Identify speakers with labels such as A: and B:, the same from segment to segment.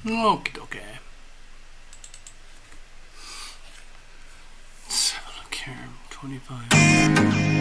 A: Okay, okay. Let's have a look here. 25.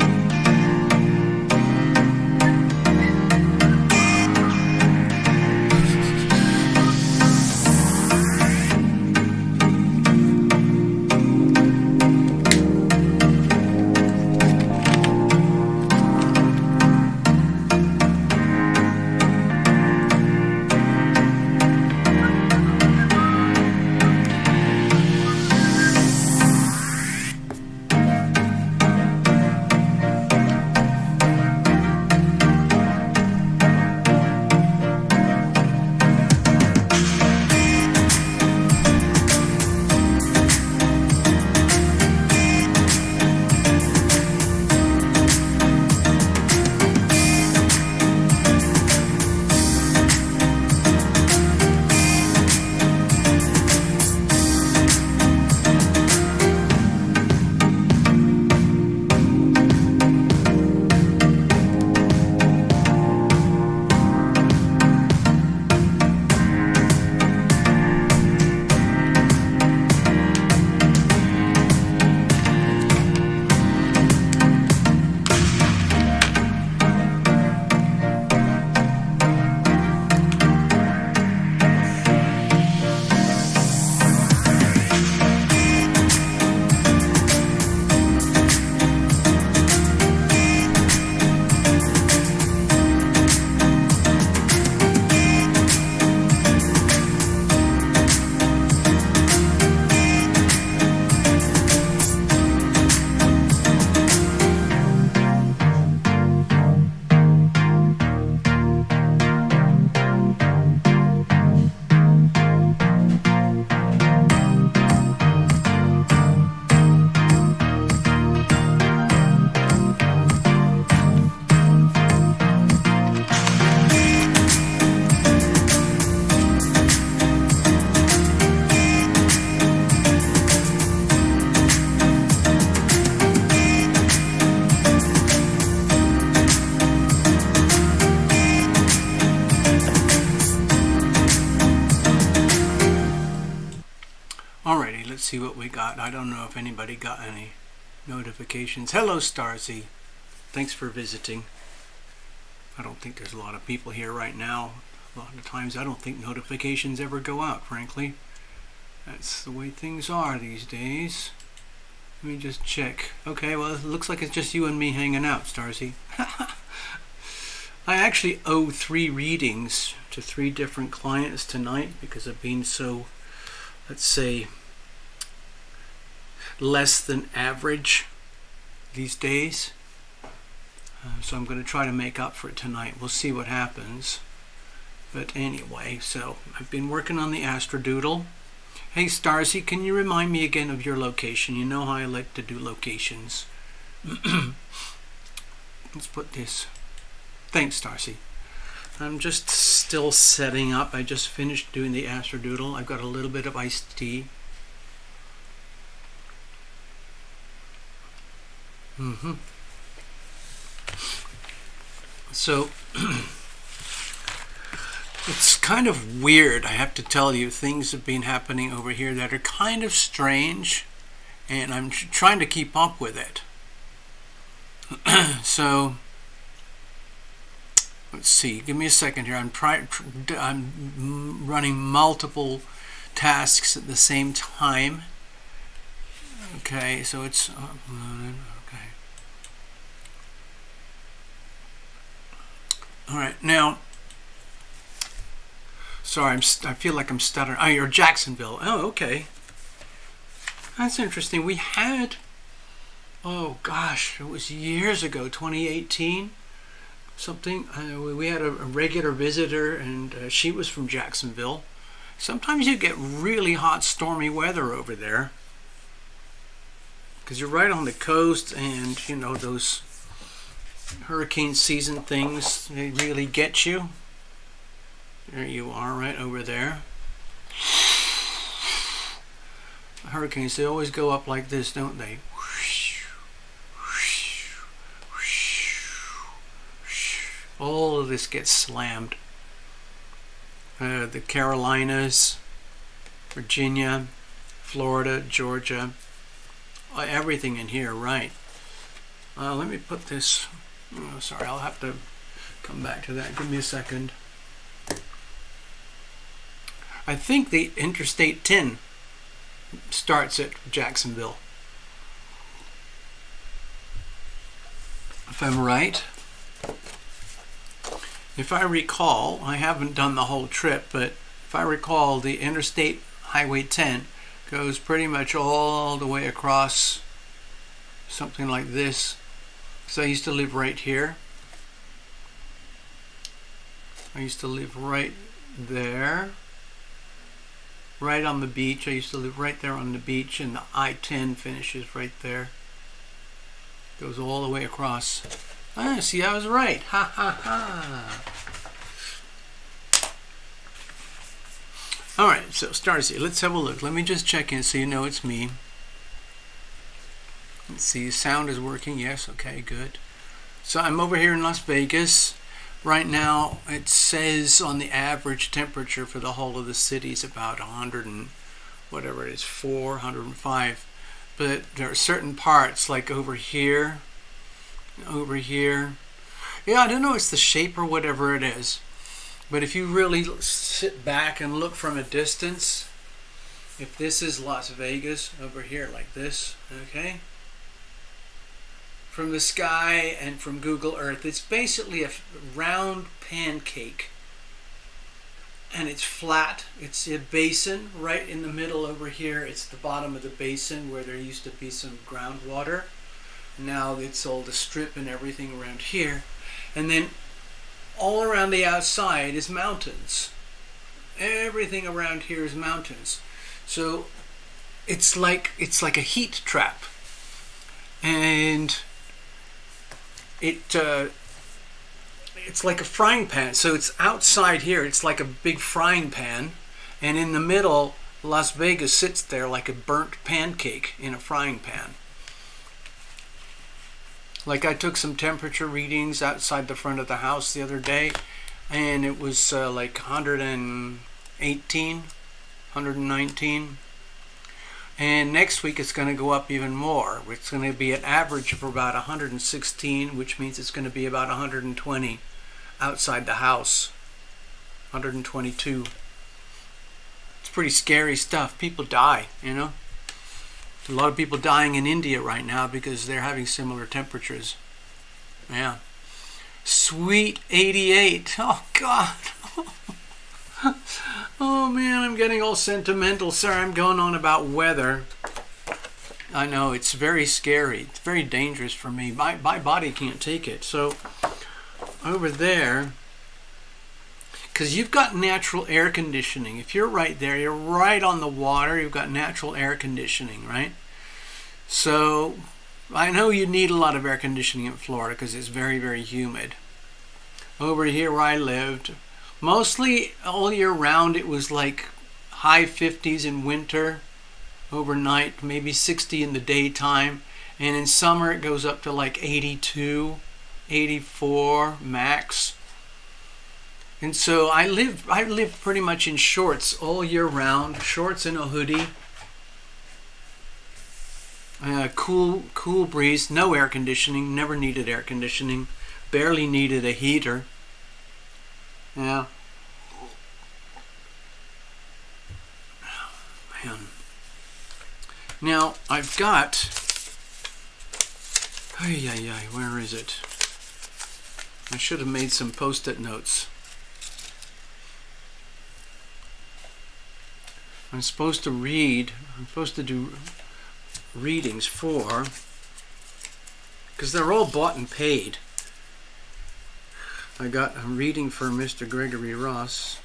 A: let's see what we got. I don't know if anybody got any notifications. Hello, Starsy. Thanks for visiting. I don't think there's a lot of people here right now. A lot of times I don't think notifications ever go out, frankly. That's the way things are these days. Let me just check. Okay, well, it looks like it's just you and me hanging out, Starsy. I actually owe 3 readings to 3 different clients tonight because of being so, let's say, less than average these days. So I'm going to try to make up for it tonight. We'll see what happens. But anyway, so I've been working on the Astrodoodle. Hey, Starsy, can you remind me again of your location? You know how I like to do locations. Let's put this. Thanks, Starsy. I'm just still setting up. I just finished doing the Astrodoodle. I've got a little bit of iced tea. So it's kind of weird, I have to tell you. Things have been happening over here that are kind of strange, and I'm trying to keep up with it. So let's see, give me a second here. I'm running multiple tasks at the same time. Okay, so it's uploaded. Okay. All right, now. Sorry, I feel like I'm stuttering. Oh, you're Jacksonville. Oh, okay. That's interesting. We had, oh gosh, it was years ago, 2018, something. We had a regular visitor, and she was from Jacksonville. Sometimes you get really hot, stormy weather over there because you're right on the coast, and you know those hurricane season things, they really get you. There you are, right over there. Hurricanes, they always go up like this, don't they? All of this gets slammed. The Carolinas, Virginia, Florida, Georgia, everything in here, right? Let me put this, oh, sorry, I'll have to come back to that. Give me a second. I think the Interstate 10 starts at Jacksonville, if I'm right. If I recall, I haven't done the whole trip, but if I recall, the Interstate Highway 10 goes pretty much all the way across, something like this. So I used to live right here. I used to live right there. Right on the beach. I used to live right there on the beach, and the I-10 finishes right there. Goes all the way across. Ah, see, I was right. Ha ha ha. Alright, so Starsy, let's have a look. Let me just check in so you know it's me. Let's see, sound is working. Yes, okay, good. So I'm over here in Las Vegas. Right now, it says on the average temperature for the whole of the city is about 100 and whatever it is, 405. But there are certain parts, like over here. Yeah, I don't know, it's the shape or whatever it is. But if you really sit back and look from a distance, if this is Las Vegas over here like this, okay? From the sky and from Google Earth, it's basically a round pancake, and it's flat. It's a basin right in the middle over here. It's the bottom of the basin where there used to be some groundwater. Now it's all the strip and everything around here, and then all around the outside is mountains. Everything around here is mountains. So it's like a heat trap, and it's like a frying pan. So it's outside here, it's like a big frying pan, and in the middle, Las Vegas sits there like a burnt pancake in a frying pan. Like, I took some temperature readings outside the front of the house the other day, and it was like 118, 119. And next week it's going to go up even more. It's going to be an average of about 116, which means it's going to be about 120 outside the house. 122. It's pretty scary stuff. People die, you know. There's a lot of people dying in India right now because they're having similar temperatures. Yeah. Sweet 88. Oh, God. Oh, man, I'm getting all sentimental. Sorry, I'm going on about weather. I know, it's very scary. It's very dangerous for me. My body can't take it. So, over there, because you've got natural air conditioning. If you're right there, you're right on the water, you've got natural air conditioning, right? So, I know you need a lot of air conditioning in Florida because it's very, very humid. Over here where I lived, mostly all year round it was like high 50s in winter, overnight, maybe 60 in the daytime, and in summer it goes up to like 82, 84 max. And so I live pretty much in shorts all year round, shorts and a hoodie. Cool breeze, no air conditioning, never needed air conditioning, barely needed a heater. Yeah. Man. Now I've got. Where is it? I should have made some post-it notes. I'm supposed to do readings for, because they're all bought and paid. I got a reading for Mr. Gregory Ross.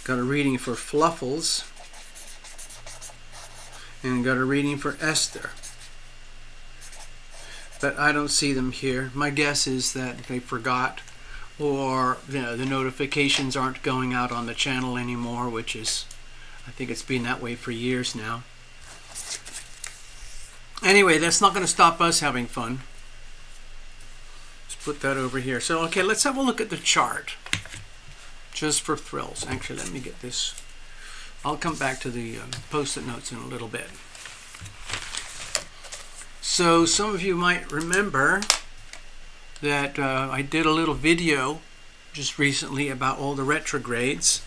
A: Got a reading for Fluffles. And got a reading for Esther. But I don't see them here. My guess is that they forgot, or the notifications aren't going out on the channel anymore, which is, I think it's been that way for years now. Anyway, that's not going to stop us having fun. Let's put that over here. So, okay, let's have a look at the chart. Just for thrills. Actually, let me get this. I'll come back to the post-it notes in a little bit. So, some of you might remember that I did a little video just recently about all the retrogrades.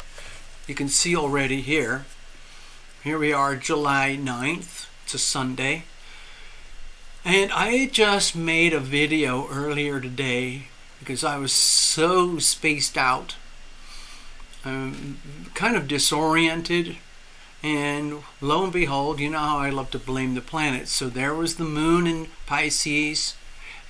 A: You can see already here. Here we are, July 9th. It's a Sunday. And I just made a video earlier today because I was so spaced out, kind of disoriented, and lo and behold, you know how I love to blame the planets. So there was the moon in Pisces,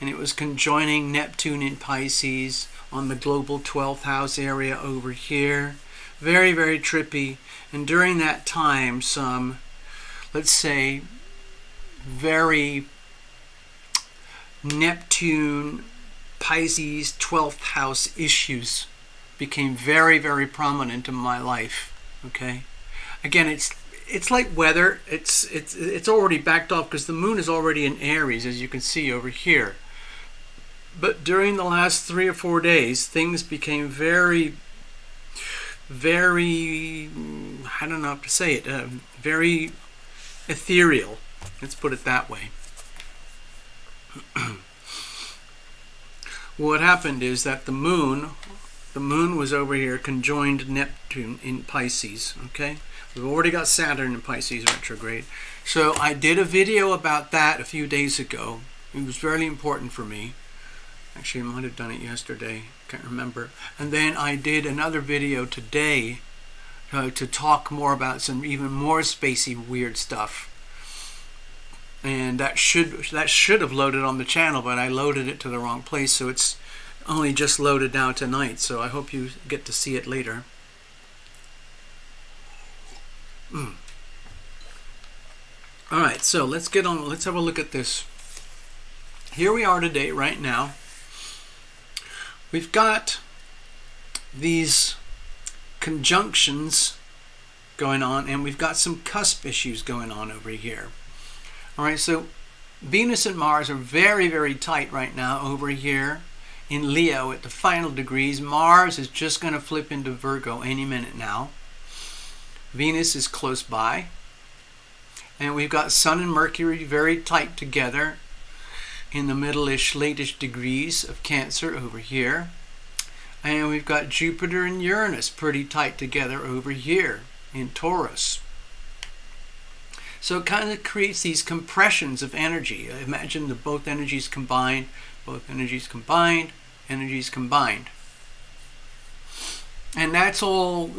A: and it was conjoining Neptune in Pisces on the global 12th house area over here. Very, very trippy. And during that time, some, let's say, very Neptune, Pisces, 12th house issues became very, very prominent in my life. Okay, again, it's like weather. It's already backed off because the moon is already in Aries, as you can see over here. But during the last 3 or 4 days, things became very, very, I don't know how to say it, very ethereal. Let's put it that way. What happened is that the moon was over here, conjoined Neptune in Pisces. Okay, we've already got Saturn in Pisces retrograde. So I did a video about that a few days ago. It was very important for me. Actually, I might have done it yesterday. Can't remember. And then I did another video today to talk more about some even more spacey, weird stuff. And that should have loaded on the channel, but I loaded it to the wrong place, so it's only just loaded now tonight. So I hope you get to see it later. All right, so let's get on. Let's have a look at this. Here we are today, right now. We've got these conjunctions going on, and we've got some cusp issues going on over here. All right, so Venus and Mars are very, very tight right now over here in Leo at the final degrees. Mars is just going to flip into Virgo any minute now. Venus is close by. And we've got Sun and Mercury very tight together in the middle-ish, late-ish degrees of Cancer over here. And we've got Jupiter and Uranus pretty tight together over here in Taurus. So it kind of creates these compressions of energy. Imagine the both energies combined, energies combined. And that's all,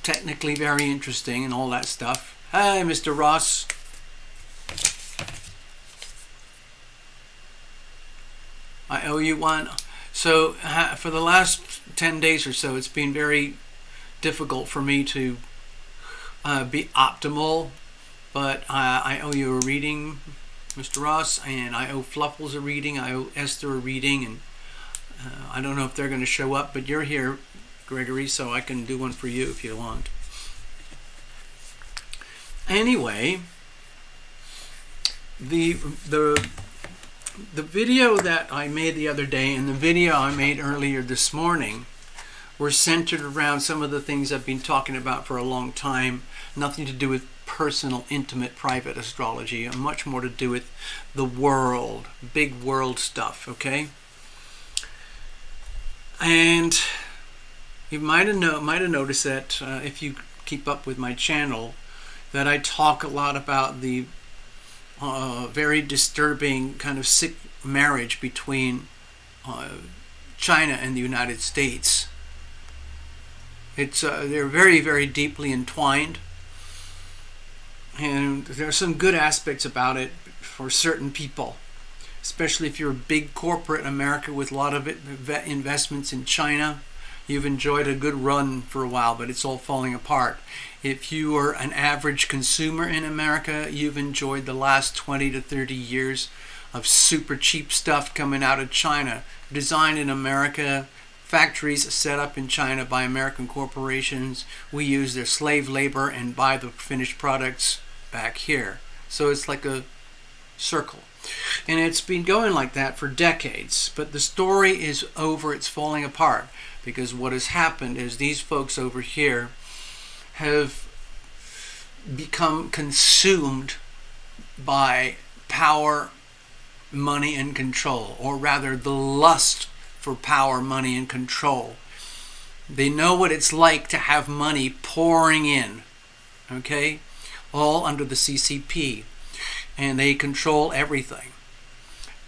A: technically very interesting and all that stuff. Hi, Mr. Ross. I owe you one. So for the last 10 days or so, it's been very difficult for me to be optimal. But I owe you a reading, Mr. Ross, and I owe Fluffles a reading. I owe Esther a reading, and I don't know if they're going to show up, but you're here, Gregory, so I can do one for you if you want. Anyway, the video that I made the other day and the video I made earlier this morning were centered around some of the things I've been talking about for a long time. Nothing to do with personal, intimate, private astrology, and much more to do with the world, big world stuff, okay? And you might have noticed that if you keep up with my channel, that I talk a lot about the very disturbing kind of sick marriage between China and the United States. They're very, very deeply entwined, and there are some good aspects about it for certain people, especially if you're a big corporate in America with a lot of investments in China. You've enjoyed a good run for a while, but it's all falling apart. If you are an average consumer in America, you've enjoyed the last 20 to 30 years of super cheap stuff coming out of China, designed in America, factories set up in China by American corporations. We use their slave labor and buy the finished products back here. So it's like a circle. And it's been going like that for decades. But the story is over. It's falling apart. Because what has happened is these folks over here have become consumed by power, money, and control. Or rather, the lust for power, money, and control. They know what it's like to have money pouring in. Okay? All under the CCP. And they control everything.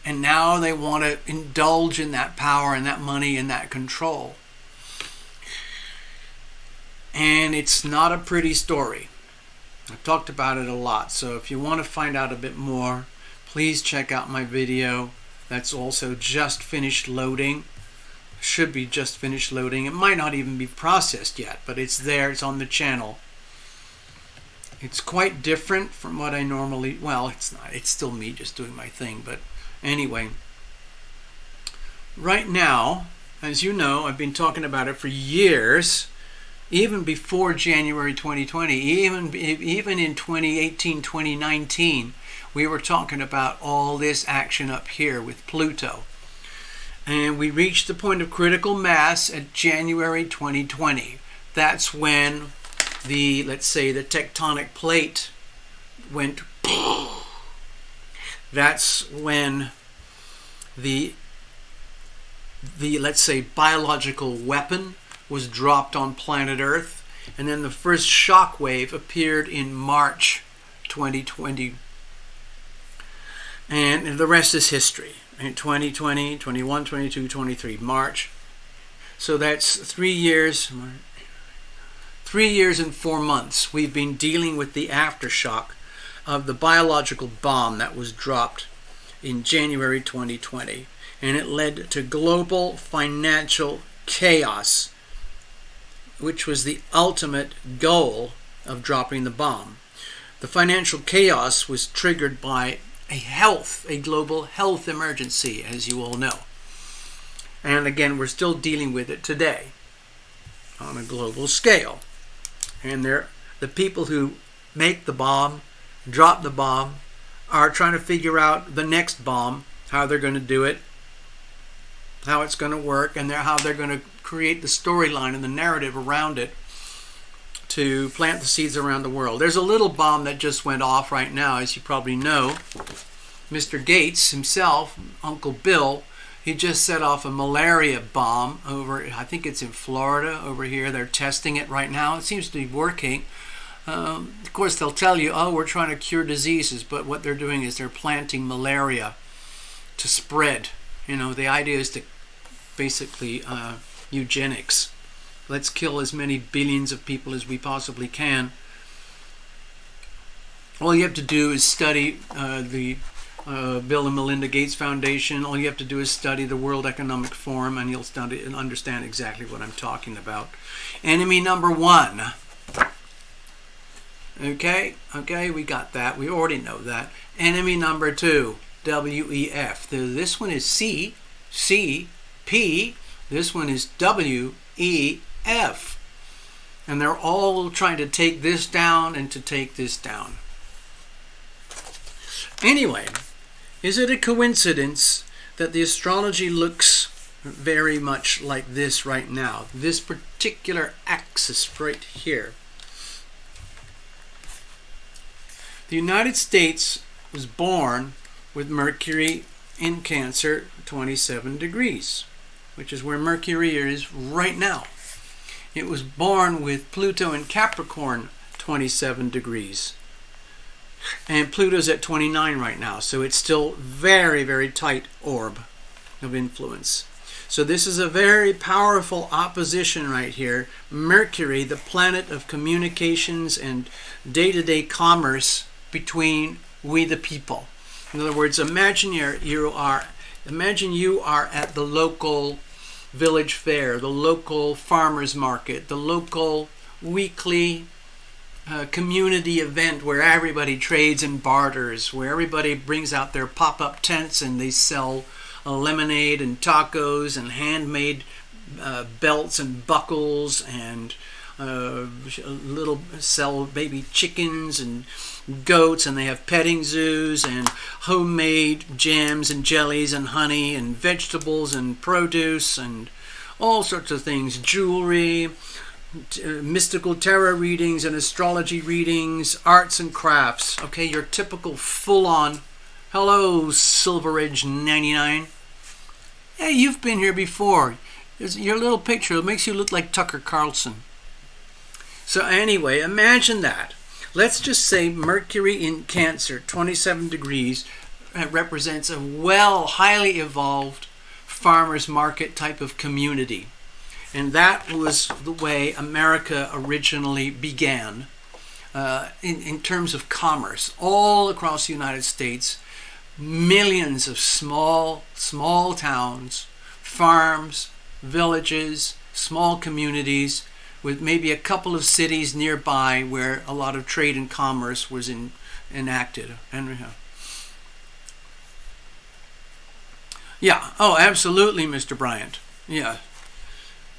A: And now they want to indulge in that power and that money and that control. And it's not a pretty story. I've talked about it a lot. So if you want to find out a bit more, please check out my video. That's also just finished loading. Should be just finished loading. It might not even be processed yet, but it's there. It's on the channel. It's quite different from what I normally... Well, it's not. It's still me just doing my thing. But anyway, right now, as you know, I've been talking about it for years. Even before January 2020, even in 2018, 2019, we were talking about all this action up here with Pluto. And we reached the point of critical mass at January 2020. That's when the, let's say, the tectonic plate went. That's when the let's say, biological weapon was dropped on planet Earth, and then the first shock wave appeared in March 2020. And the rest is history. In 2020, 21, 22, 23, March. So that's 3 years. 3 years and 4 months we've been dealing with the aftershock of the biological bomb that was dropped in January 2020. And it led to global financial chaos, which was the ultimate goal of dropping the bomb. The financial chaos was triggered by a global health emergency, as you all know. And again, we're still dealing with it today on a global scale. And the people who make the bomb, drop the bomb, are trying to figure out the next bomb, how they're going to do it, how it's going to work, and how they're going to create the storyline and the narrative around it to plant the seeds around the world. There's a little bomb that just went off right now, as you probably know. Mr. Gates himself, Uncle Bill, he just set off a malaria bomb over, I think it's in Florida over here. They're testing it right now. It seems to be working. Of course, they'll tell you, oh, we're trying to cure diseases, but what they're doing is they're planting malaria to spread. You know, the idea is to basically eugenics. Let's kill as many billions of people as we possibly can. All you have to do is study the Bill and Melinda Gates Foundation. All you have to do is study the World Economic Forum, and you'll study and understand exactly what I'm talking about. Enemy number one. Okay, we got that. We already know that. Enemy number two, WEF. This one is C, P. This one is WEF. And they're all trying to take this down and to take this down. Anyway, is it a coincidence that the astrology looks very much like this right now? This particular axis right here. The United States was born with Mercury in Cancer, 27 degrees, which is where Mercury is right now. It was born with Pluto in Capricorn, 27 degrees. And Pluto's at 29 right now, so it's still very, very tight orb of influence. So this is a very powerful opposition right here. Mercury, the planet of communications and day-to-day commerce between we the people. In other words, imagine you are at the local village fair, the local farmers market, the local weekly community event where everybody trades and barters, where everybody brings out their pop-up tents and they sell lemonade and tacos and handmade belts and buckles and sell baby chickens and goats, and they have petting zoos and homemade jams and jellies and honey and vegetables and produce and all sorts of things, jewelry, mystical tarot readings and astrology readings, arts and crafts. Okay, your typical full-on, hello Silver Edge 99. Hey, you've been here before. Your little picture, it makes you look like Tucker Carlson. So anyway, imagine that. Let's just say Mercury in Cancer, 27 degrees, represents a highly evolved farmers market type of community. And that was the way America originally began in terms of commerce. All across the United States, millions of small towns, farms, villages, small communities, with maybe a couple of cities nearby where a lot of trade and commerce was enacted. Yeah, oh, absolutely, Mr. Bryant. Yeah.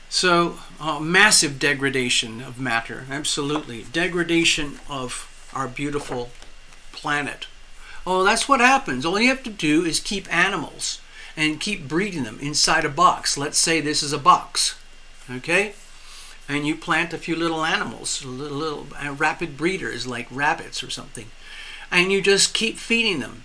A: So, massive degradation of matter, absolutely. Degradation of our beautiful planet. Oh, that's what happens. All you have to do is keep animals and keep breeding them inside a box. Let's say this is a box, okay? And you plant a few little animals, little rapid breeders like rabbits or something. And you just keep feeding them.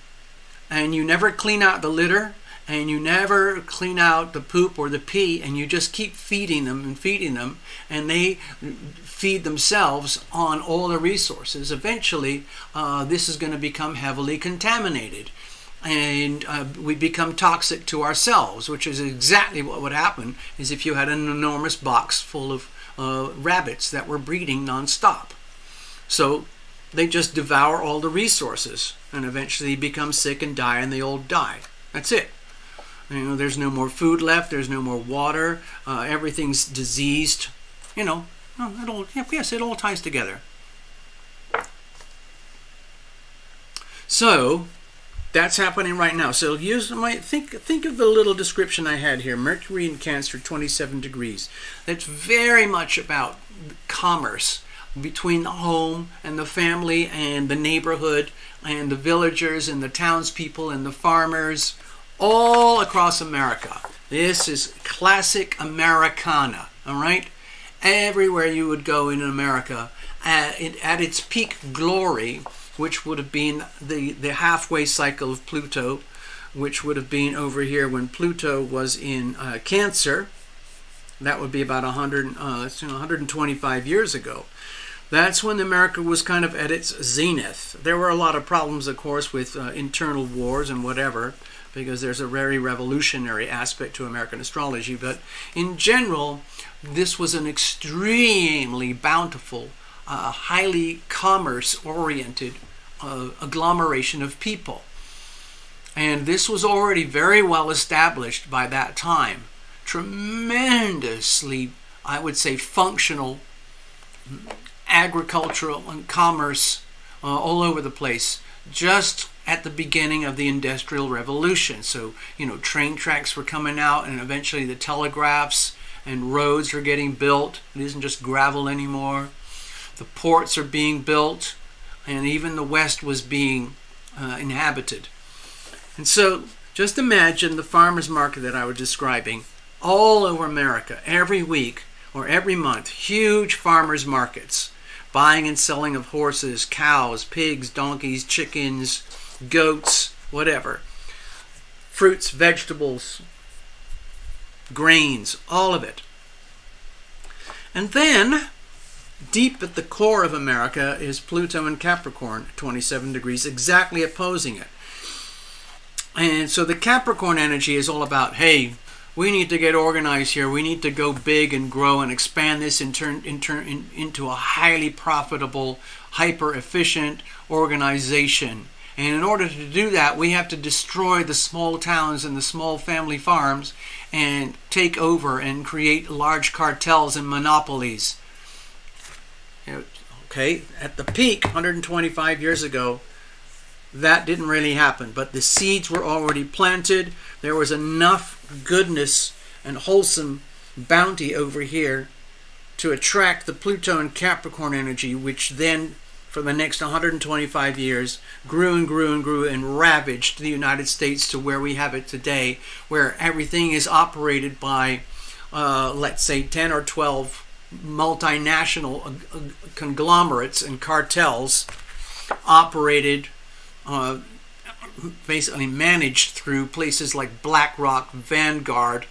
A: And you never clean out the litter, and you never clean out the poop or the pee, and you just keep feeding them, and they feed themselves on all the resources. Eventually, this is going to become heavily contaminated. And we become toxic to ourselves, which is exactly what would happen is if you had an enormous box full of rabbits that were breeding nonstop. So they just devour all the resources and eventually become sick and die, and they all die. That's it. You know, there's no more food left, there's no more water, everything's diseased. You know, it all ties together. So that's happening right now. So think of the little description I had here. Mercury in Cancer, 27 degrees. That's very much about commerce between the home and the family and the neighborhood and the villagers and the townspeople and the farmers all across America. This is classic Americana, all right? Everywhere you would go in America, at its peak glory, which would have been the halfway cycle of Pluto, which would have been over here when Pluto was in Cancer. That would be about 125 years ago. That's when America was kind of at its zenith. There were a lot of problems, of course, with internal wars and whatever, because there's a very revolutionary aspect to American astrology. But in general, this was an extremely bountiful, highly commerce-oriented agglomeration of people. And this was already very well established by that time. Tremendously, I would say, functional agricultural and commerce all over the place, just at the beginning of the Industrial Revolution. So, train tracks were coming out, and eventually the telegraphs and roads are getting built. It isn't just gravel anymore. The ports are being built, and even the West was being inhabited. And so, just imagine the farmers market that I was describing all over America, every week or every month, huge farmers markets, buying and selling of horses, cows, pigs, donkeys, chickens, goats, whatever, fruits, vegetables, grains, all of it. And then, deep at the core of America is Pluto in Capricorn, 27 degrees, exactly opposing it. And so the Capricorn energy is all about, hey, we need to get organized here. We need to go big and grow and expand this and turn into a highly profitable, hyper-efficient organization. And in order to do that, we have to destroy the small towns and the small family farms and take over and create large cartels and monopolies. Okay, at the peak, 125 years ago, that didn't really happen, but the seeds were already planted. There was enough goodness and wholesome bounty over here to attract the Pluto and Capricorn energy, which then, for the next 125 years, grew and grew and grew and ravaged the United States to where we have it today, where everything is operated by, let's say, 10 or 12 multinational conglomerates and cartels operated, basically managed through places like BlackRock, Vanguard,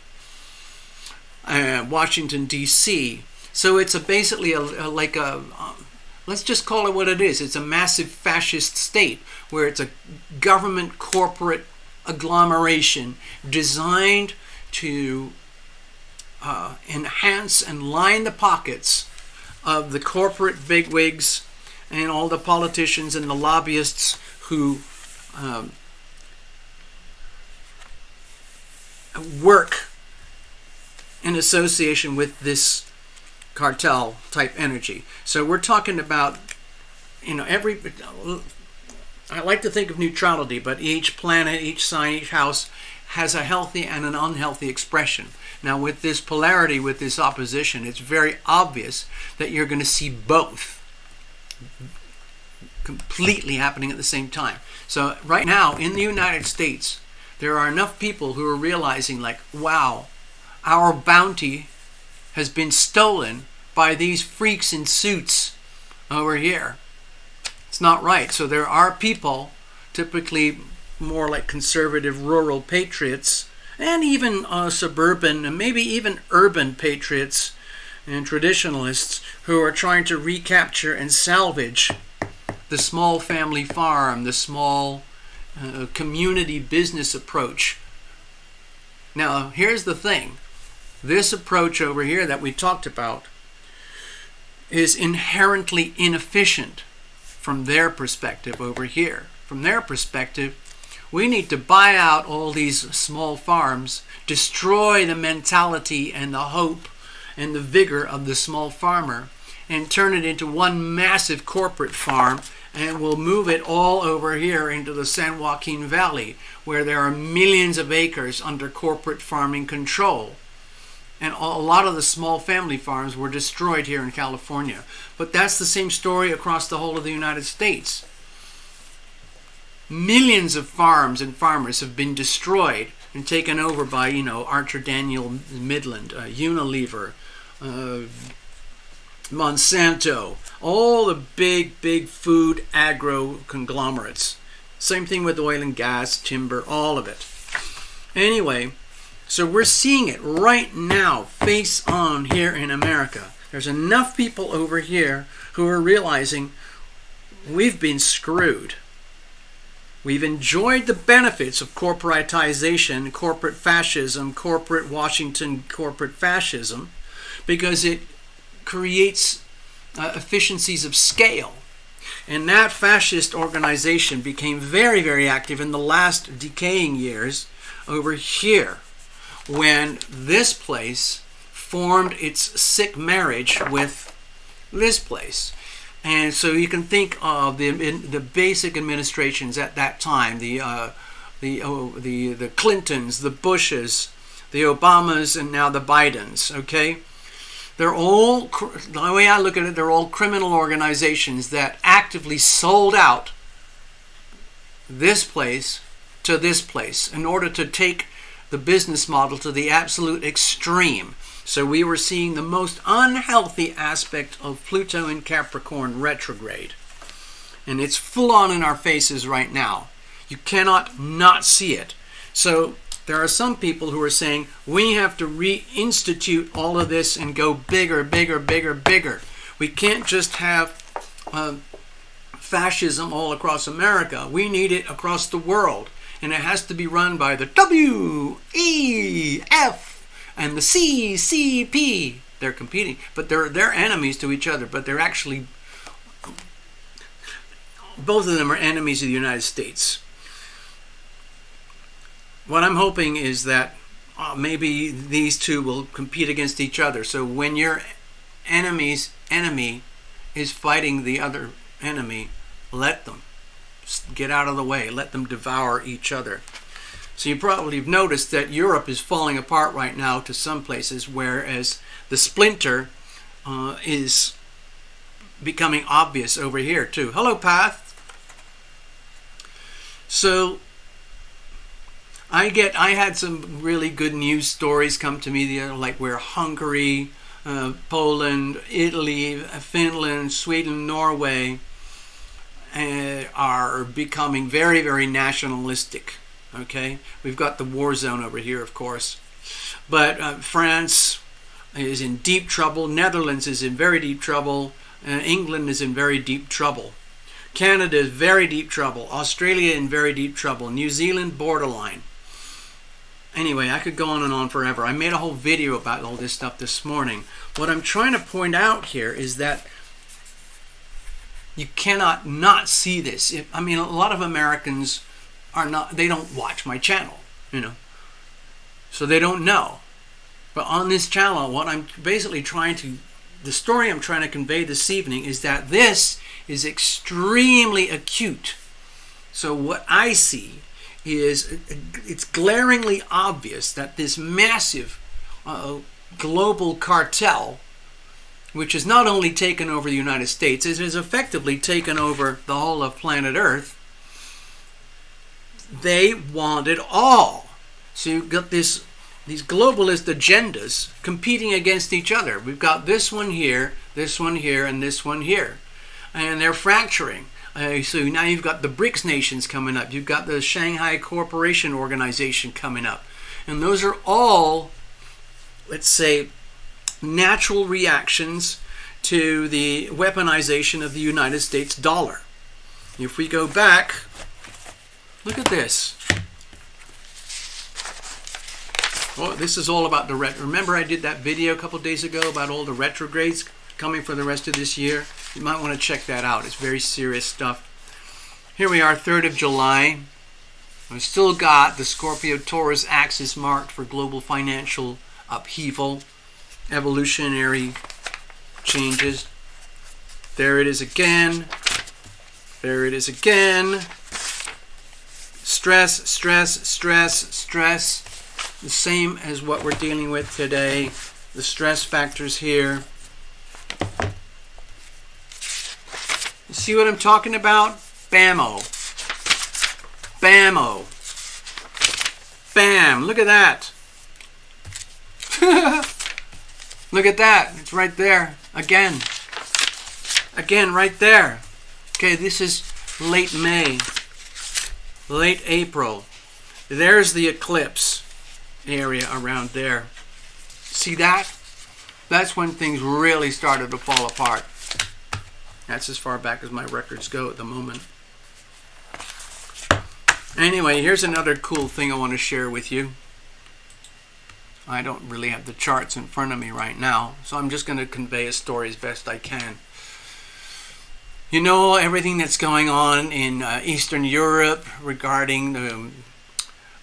A: Washington, D.C. So it's basically let's just call it what it is. It's a massive fascist state where it's a government corporate agglomeration designed to enhance and line the pockets of the corporate bigwigs and all the politicians and the lobbyists who work in association with this cartel type energy. So we're talking about, I like to think of neutrality, but each planet, each sign, each house has a healthy and an unhealthy expression. Now with this polarity, with this opposition, it's very obvious that you're going to see both completely happening at the same time. So right now in the United States, there are enough people who are realizing, like, wow, our bounty has been stolen by these freaks in suits over here. It's not right. So there are people, typically more like conservative rural patriots, and even suburban and maybe even urban patriots and traditionalists who are trying to recapture and salvage the small family farm, the small community business approach. Now, here's the thing. This approach over here that we talked about is inherently inefficient from their perspective over here. From their perspective, we need to buy out all these small farms, destroy the mentality and the hope and the vigor of the small farmer, and turn it into one massive corporate farm, and we'll move it all over here into the San Joaquin Valley, where there are millions of acres under corporate farming control. And a lot of the small family farms were destroyed here in California. But that's the same story across the whole of the United States. Millions of farms and farmers have been destroyed and taken over by, Archer Daniel Midland, Unilever, Monsanto, all the big food agro conglomerates. Same thing with oil and gas, timber, all of it. Anyway, so we're seeing it right now, face on here in America. There's enough people over here who are realizing we've been screwed. We've enjoyed the benefits of corporatization, corporate fascism, corporate Washington, corporate fascism, because it creates efficiencies of scale. And that fascist organization became very active in the last decaying years over here, when this place formed its sick marriage with this place. And so you can think of the basic administrations at that time, the Clintons, the Bushes, the Obamas, and now the Bidens, okay? They're all, the way I look at it, they're all criminal organizations that actively sold out this place to this place in order to take the business model to the absolute extreme. So we were seeing the most unhealthy aspect of Pluto in Capricorn retrograde. And it's full on in our faces right now. You cannot not see it. So there are some people who are saying we have to reinstitute all of this and go bigger. We can't just have fascism all across America. We need it across the world. And it has to be run by the WEF and the CCP. They're competing, but they're enemies to each other, but they're actually, both of them are enemies of the United States. What I'm hoping is that maybe these two will compete against each other. So when your enemy's enemy is fighting the other enemy, let them get out of the way. Let them devour each other. So you probably have noticed that Europe is falling apart right now to some places, whereas the splinter is becoming obvious over here too. Hello, Path. So I had some really good news stories come to me, like where Hungary, Poland, Italy, Finland, Sweden, Norway are becoming very nationalistic. Okay, we've got the war zone over here, of course, but France is in deep trouble. Netherlands is in very deep trouble. England is in very deep trouble. Canada is very deep trouble. Australia in very deep trouble. New Zealand borderline. Anyway, I could go on and on forever. I made a whole video about all this stuff this morning. What I'm trying to point out here is that you cannot not see this. I mean, a lot of Americans they don't watch my channel, so they don't know. But on this channel, what I'm basically the story I'm trying to convey this evening is that this is extremely acute. So what I see is it's glaringly obvious that this massive global cartel, which has not only taken over the United States, it has effectively taken over the whole of planet Earth. They want it all. So you've got these globalist agendas competing against each other. We've got this one here, and this one here. And they're fracturing. So now you've got the BRICS nations coming up. You've got the Shanghai Cooperation Organization coming up. And those are all, let's say, natural reactions to the weaponization of the United States dollar. If we go back, look at this. Well, this is all about the remember I did that video a couple days ago about all the retrogrades coming for the rest of this year? You might want to check that out. It's very serious stuff. Here we are, 3rd of July. I've still got the Scorpio-Taurus axis marked for global financial upheaval, evolutionary changes. There it is again. There it is again. Stress. The same as what we're dealing with today. The stress factors here. You see what I'm talking about? Bammo. Bammo. Bam. Look at that. Look at that. It's right there. Again. Again, right there. Okay, this is late May, late April. There's the eclipse area around there. See that? That's when things really started to fall apart. That's as far back as my records go at the moment. Anyway, here's another cool thing I want to share with you. I don't really have the charts in front of me right now, so I'm just going to convey a story as best I can. You know, everything that's going on in Eastern Europe regarding the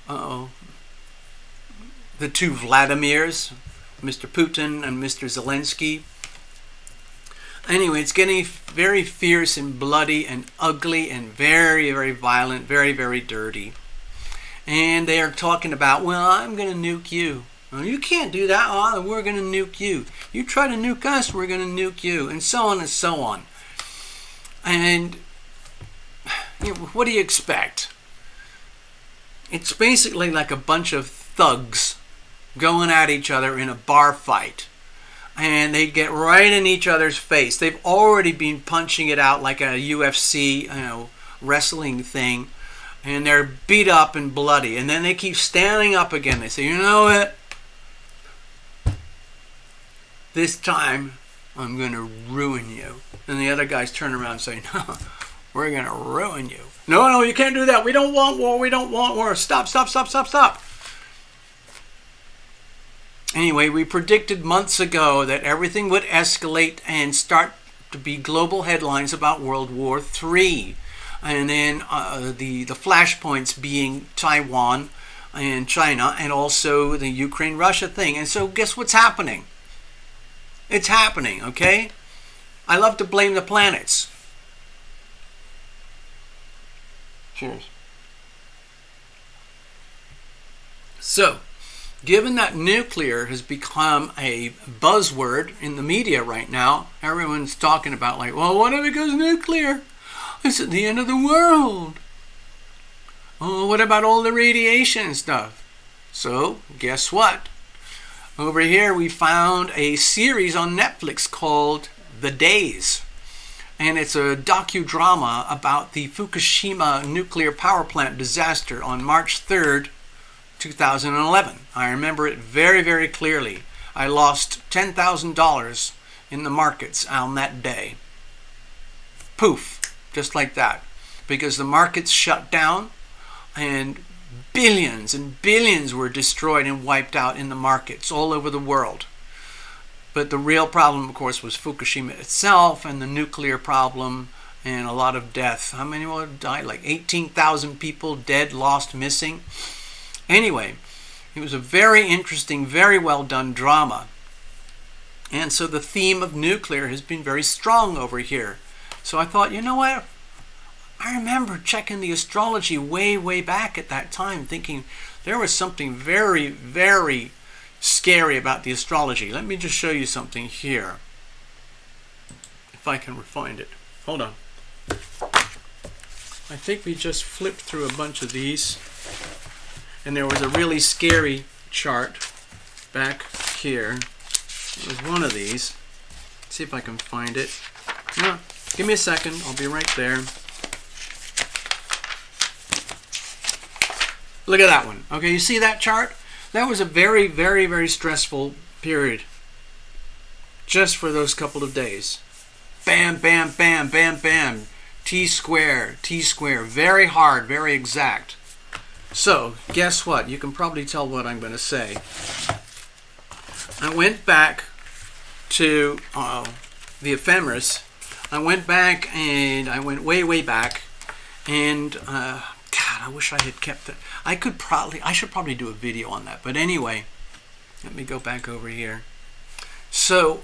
A: two Vladimirs, Mr. Putin and Mr. Zelensky. Anyway, it's getting very fierce and bloody and ugly and very, very violent, very, very dirty. And they are talking about, well, I'm going to nuke you. Well, you can't do that. Oh, we're going to nuke you. You try to nuke us, we're going to nuke you. And so on and so on. And you know, what do you expect? It's basically like a bunch of thugs going at each other in a bar fight. And they get right in each other's face. They've already been punching it out like a UFC, wrestling thing. And they're beat up and bloody. And then they keep standing up again. They say, you know what? This time, I'm going to ruin you. And the other guys turn around and say, no, we're going to ruin you. No, you can't do that. We don't want war. We don't want war. Stop, stop, stop, stop, stop. Anyway, we predicted months ago that everything would escalate and start to be global headlines about World War III. And then the flashpoints being Taiwan and China and also the Ukraine-Russia thing. And so guess what's happening? It's happening, okay? I love to blame the planets. Cheers. So, given that nuclear has become a buzzword in the media right now, everyone's talking about like, well, what if it goes nuclear? It's at the end of the world. Oh, what about all the radiation and stuff? So, guess what? Over here we found a series on Netflix called The Days. And it's a docudrama about the Fukushima nuclear power plant disaster on March 3rd, 2011. I remember it very, very clearly. I lost $10,000 in the markets on that day. Poof, just like that. Because the markets shut down and billions and billions were destroyed and wiped out in the markets all over the world. But the real problem, of course, was Fukushima itself and the nuclear problem and a lot of death. How many will die? Like 18,000 people dead, lost, missing. Anyway, it was a very interesting, very well done drama. And so the theme of nuclear has been very strong over here. So I thought, you know what? I remember checking the astrology way, way back at that time, thinking there was something very, very scary about the astrology. Let me just show you something here. If I can find it. Hold on. I think we just flipped through a bunch of these. And there was a really scary chart back here. It was one of these. Let's see if I can find it. No, give me a second. I'll be right there. Look at that one. Okay, you see that chart? That was a very, very, very stressful period. Just for those couple of days. Bam, bam, bam, bam, bam. T square, T square. Very hard, very exact. So, guess what? You can probably tell what I'm going to say. I went back to the ephemeris. I went back and I went way, way back. And, God, I wish I had kept it. I should probably do a video on that. But anyway, let me go back over here. So,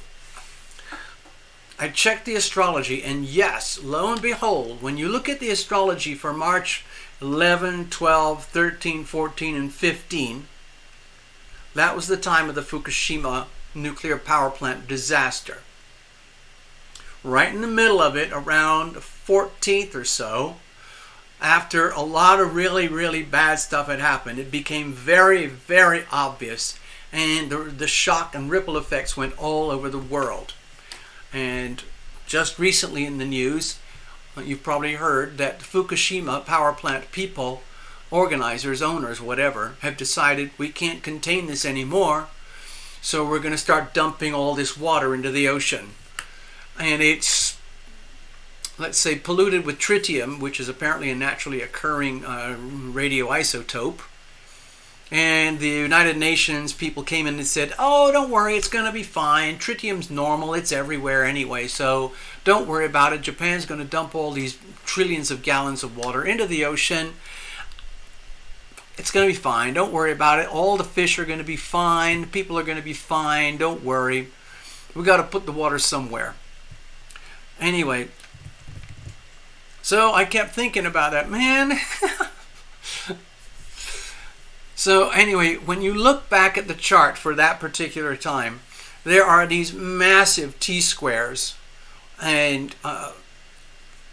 A: I checked the astrology, and yes, lo and behold, when you look at the astrology for March 11, 12, 13, 14, and 15, that was the time of the Fukushima nuclear power plant disaster. Right in the middle of it, around the 14th or so, after a lot of really, really bad stuff had happened, it became very, very obvious, and the shock and ripple effects went all over the world. And just recently in the news, you've probably heard that Fukushima power plant people, organizers, owners, whatever, have decided we can't contain this anymore, so we're going to start dumping all this water into the ocean. And it's, let's say, polluted with tritium, which is apparently a naturally occurring radioisotope. And the United Nations people came in and said, oh, don't worry, it's going to be fine. Tritium's normal, it's everywhere anyway, so don't worry about it. Japan's going to dump all these trillions of gallons of water into the ocean. It's going to be fine, don't worry about it. All the fish are going to be fine, people are going to be fine, don't worry. We got to put the water somewhere. Anyway, so I kept thinking about that, man. So anyway, when you look back at the chart for that particular time, there are these massive T-squares and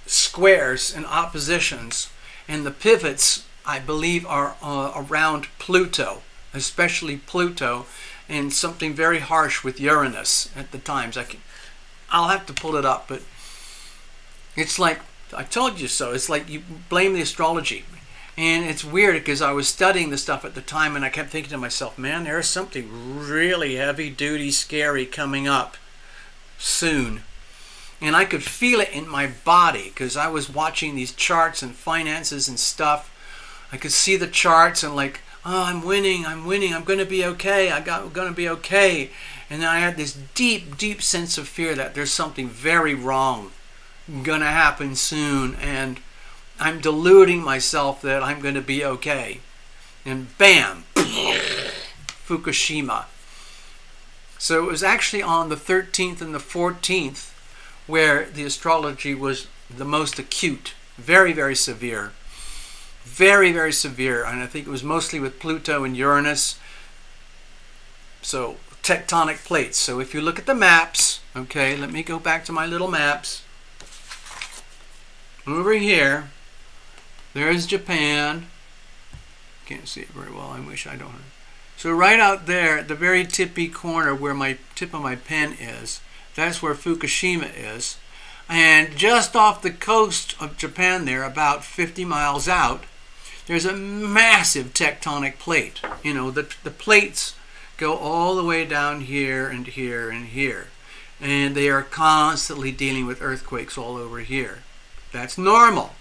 A: squares and oppositions, and the pivots, I believe, are around Pluto, especially Pluto, and something very harsh with Uranus at the times. I'll have to pull it up, but it's like, I told you so. It's like you blame the astrology. And it's weird because I was studying the stuff at the time and I kept thinking to myself, man, there's something really heavy-duty scary coming up soon. And I could feel it in my body because I was watching these charts and finances and stuff. I could see the charts and like, oh, I'm winning, I'm going to be okay, I'm going to be okay. And then I had this deep, deep sense of fear that there's something very wrong going to happen soon, and I'm deluding myself that I'm going to be okay. And bam, Fukushima. So it was actually on the 13th and the 14th where the astrology was the most acute, very, very severe. Very, very severe. And I think it was mostly with Pluto and Uranus. So tectonic plates. So if you look at the maps, okay, let me go back to my little maps. Over here, there's Japan. Can't see it very well. I wish I don't. So right out there, at the very tippy corner where my tip of my pen is, that's where Fukushima is. And just off the coast of Japan there, about 50 miles out, there's a massive tectonic plate. You know, the plates go all the way down here and here and here. And they are constantly dealing with earthquakes all over here. That's normal.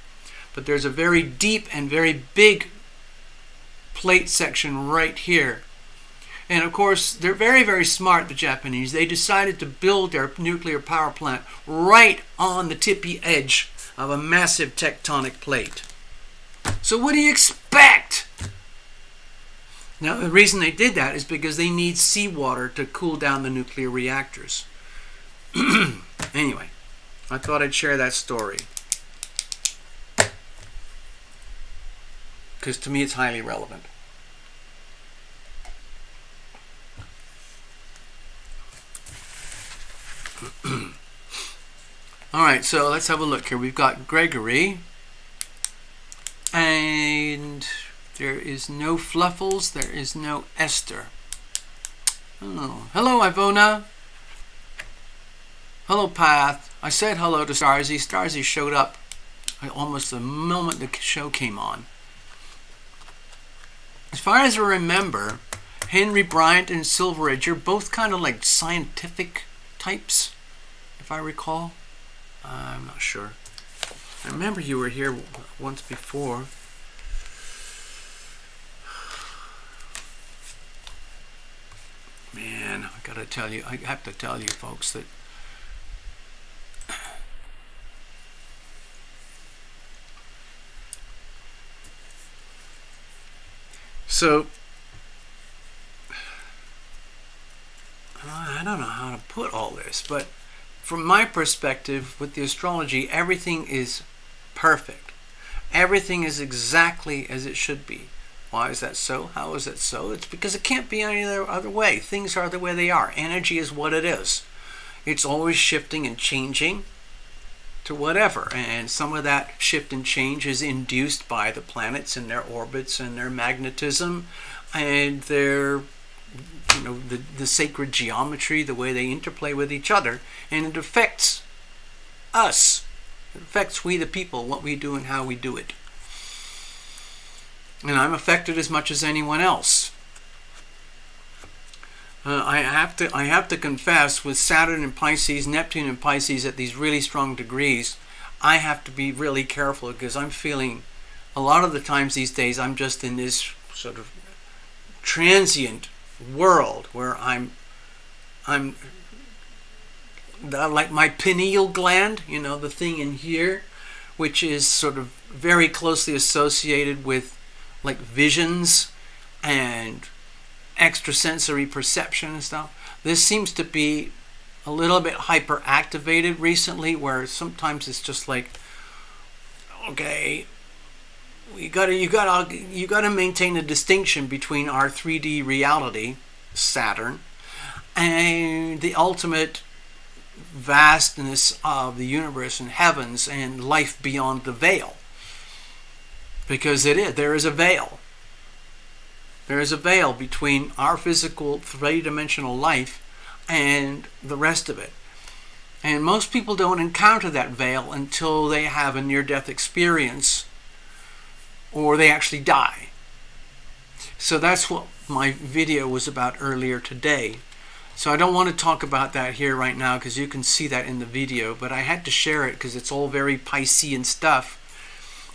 A: But there's a very deep and very big plate section right here. And of course, they're very, very smart, the Japanese. They decided to build their nuclear power plant right on the tippy edge of a massive tectonic plate. So what do you expect? Now, the reason they did that is because they need seawater to cool down the nuclear reactors. Anyway, I thought I'd share that story, because to me it's highly relevant. Alright, so let's have a look here. We've got Gregory, and there is no Fluffles, there is no Esther. Oh, hello Ivona. Hello Path. I said hello to Starzy. Starzy showed up almost the moment the show came on. As far as I remember, Henry Bryant and Silveridge are both kind of like scientific types, if I recall. I'm not sure. I remember you were here once before. Man, I gotta tell you, I have to tell you folks that so I don't know how to put all this, but from my perspective with the astrology, everything is perfect. Everything is exactly as it should be. Why is that so? How is that so? It's because it can't be any other way. Things are the way they are. Energy is what it is. It's always shifting and changing to whatever. And some of that shift and change is induced by the planets and their orbits and their magnetism and their, you know, the sacred geometry, the way they interplay with each other. And it affects us. It affects we the people, what we do and how we do it. And I'm affected as much as anyone else. I have to confess, with Saturn in Pisces, Neptune in Pisces at these really strong degrees, I have to be really careful, because I'm feeling a lot of the times these days I'm just in this sort of transient world where I'm like my pineal gland, you know, the thing in here, which is sort of very closely associated with like visions and extrasensory perception and stuff. This seems to be a little bit hyperactivated recently, where sometimes it's just like, okay, you gotta maintain a distinction between our 3D reality, Saturn, and the ultimate vastness of the universe and heavens and life beyond the veil. Because there is a veil. There is a veil between our physical three-dimensional life and the rest of it. And most people don't encounter that veil until they have a near-death experience or they actually die. So that's what my video was about earlier today. So I don't want to talk about that here right now, because you can see that in the video, but I had to share it because it's all very Piscean stuff.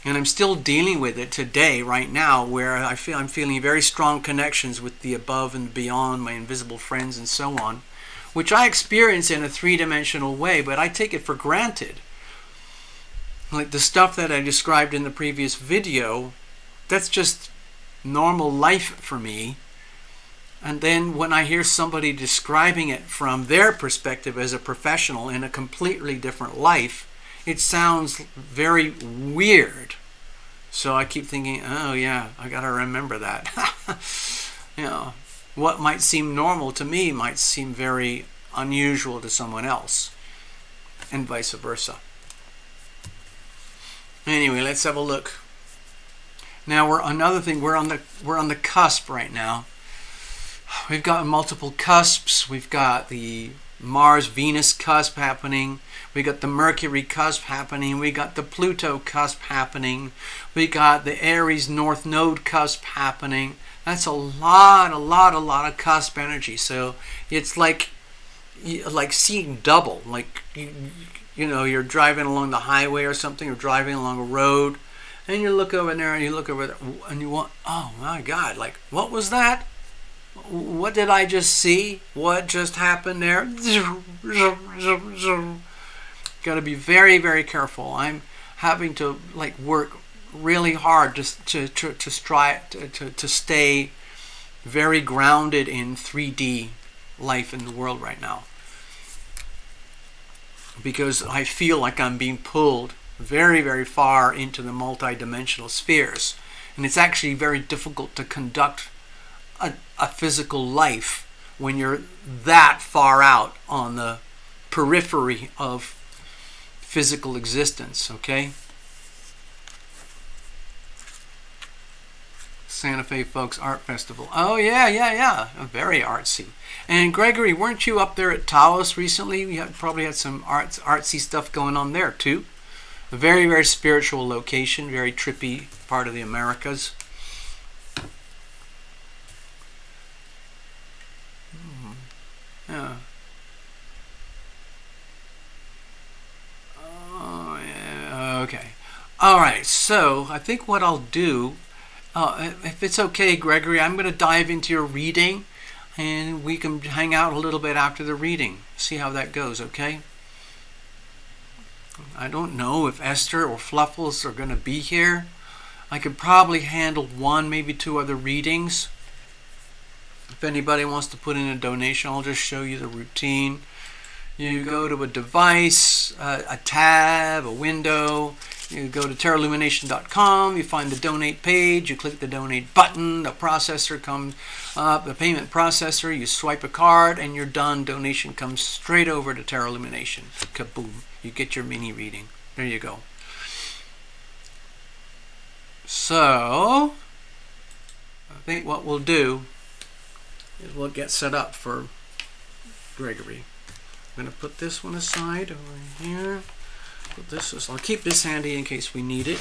A: And I'm still dealing with it today, right now, where I'm feeling very strong connections with the above and beyond, my invisible friends and so on, which I experience in a three-dimensional way, but I take it for granted. Like the stuff that I described in the previous video, that's just normal life for me. And then when I hear somebody describing it from their perspective as a professional in a completely different life, it sounds very weird. So I keep thinking, oh yeah, I gotta remember that. You know, what might seem normal to me might seem very unusual to someone else, and vice versa. Anyway, let's have a look. Now we're on the cusp right now. We've got multiple cusps. We've got the Mars-Venus cusp happening. We got the Mercury cusp happening. We got the Pluto cusp happening. We got the Aries North Node cusp happening. That's a lot of cusp energy. So it's like seeing double. Like you know, you're driving along the highway or something, or driving along a road, and you look over there and you look over there, and you want, oh my God, like what was that? What did I just see? What just happened there? Got to be very, very careful. I'm having to like work really hard to stay very grounded in 3D life in the world right now, because I feel like I'm being pulled very, very far into the multi-dimensional spheres, and it's actually very difficult to conduct a physical life when you're that far out on the periphery of physical existence, okay? Santa Fe Folks Art Festival. Oh, yeah. Very artsy. And Gregory, weren't you up there at Taos recently? You probably had some artsy stuff going on there, too. A very, very spiritual location, very trippy part of the Americas. Yeah. Oh, yeah. Okay. All right. So I think what I'll do, if it's okay, Gregory, I'm going to dive into your reading, and we can hang out a little bit after the reading. See how that goes, okay? I don't know if Esther or Fluffles are going to be here. I could probably handle one, maybe two other readings. If anybody wants to put in a donation, I'll just show you the routine. You go to a device, a tab, a window. You go to TarotLumination.com. You find the donate page. You click the donate button. The processor comes up, the payment processor. You swipe a card, and you're done. Donation comes straight over to TarotLumination. Kaboom! You get your mini reading. There you go. So I think what we'll do is we'll get set up for Gregory. I'm going to put this one aside over here. put this. I'll keep this handy in case we need it.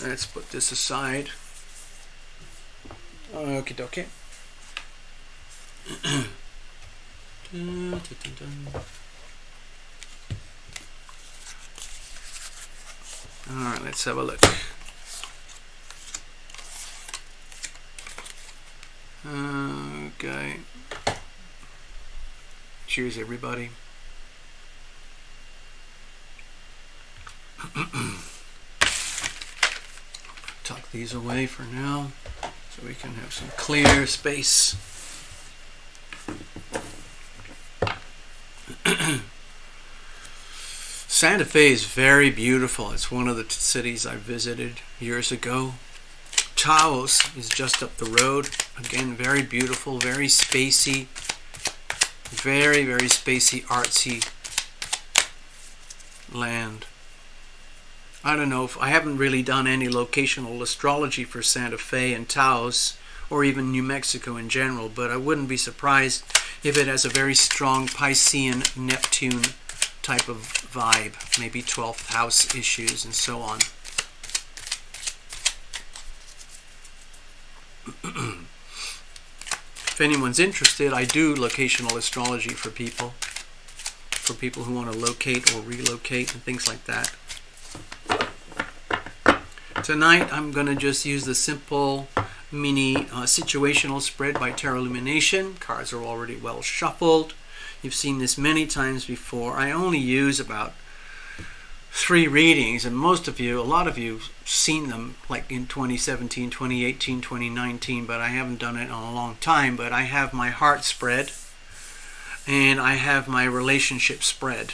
A: Let's put this aside. Okie dokie. Alright, let's have a look. Okay. Cheers, everybody. Tuck these away for now so we can have some clear space. Santa Fe is very beautiful. It's one of the cities I visited years ago. Taos is just up the road. Again, very beautiful, very spacey. Very, very spacey, artsy land. I don't know if I haven't really done any locational astrology for Santa Fe and Taos or even New Mexico in general, but I wouldn't be surprised if it has a very strong Piscean Neptune type of vibe, maybe 12th house issues and so on. If anyone's interested, I do locational astrology for people who want to locate or relocate and things like that. Tonight I'm going to just use the simple mini situational spread by TarotLumination. Cards are already well shuffled. You've seen this many times before. I only use about 3 readings, and a lot of you seen them like in 2017, 2018, 2019, but I haven't done it in a long time. But I have my heart spread and I have my relationship spread,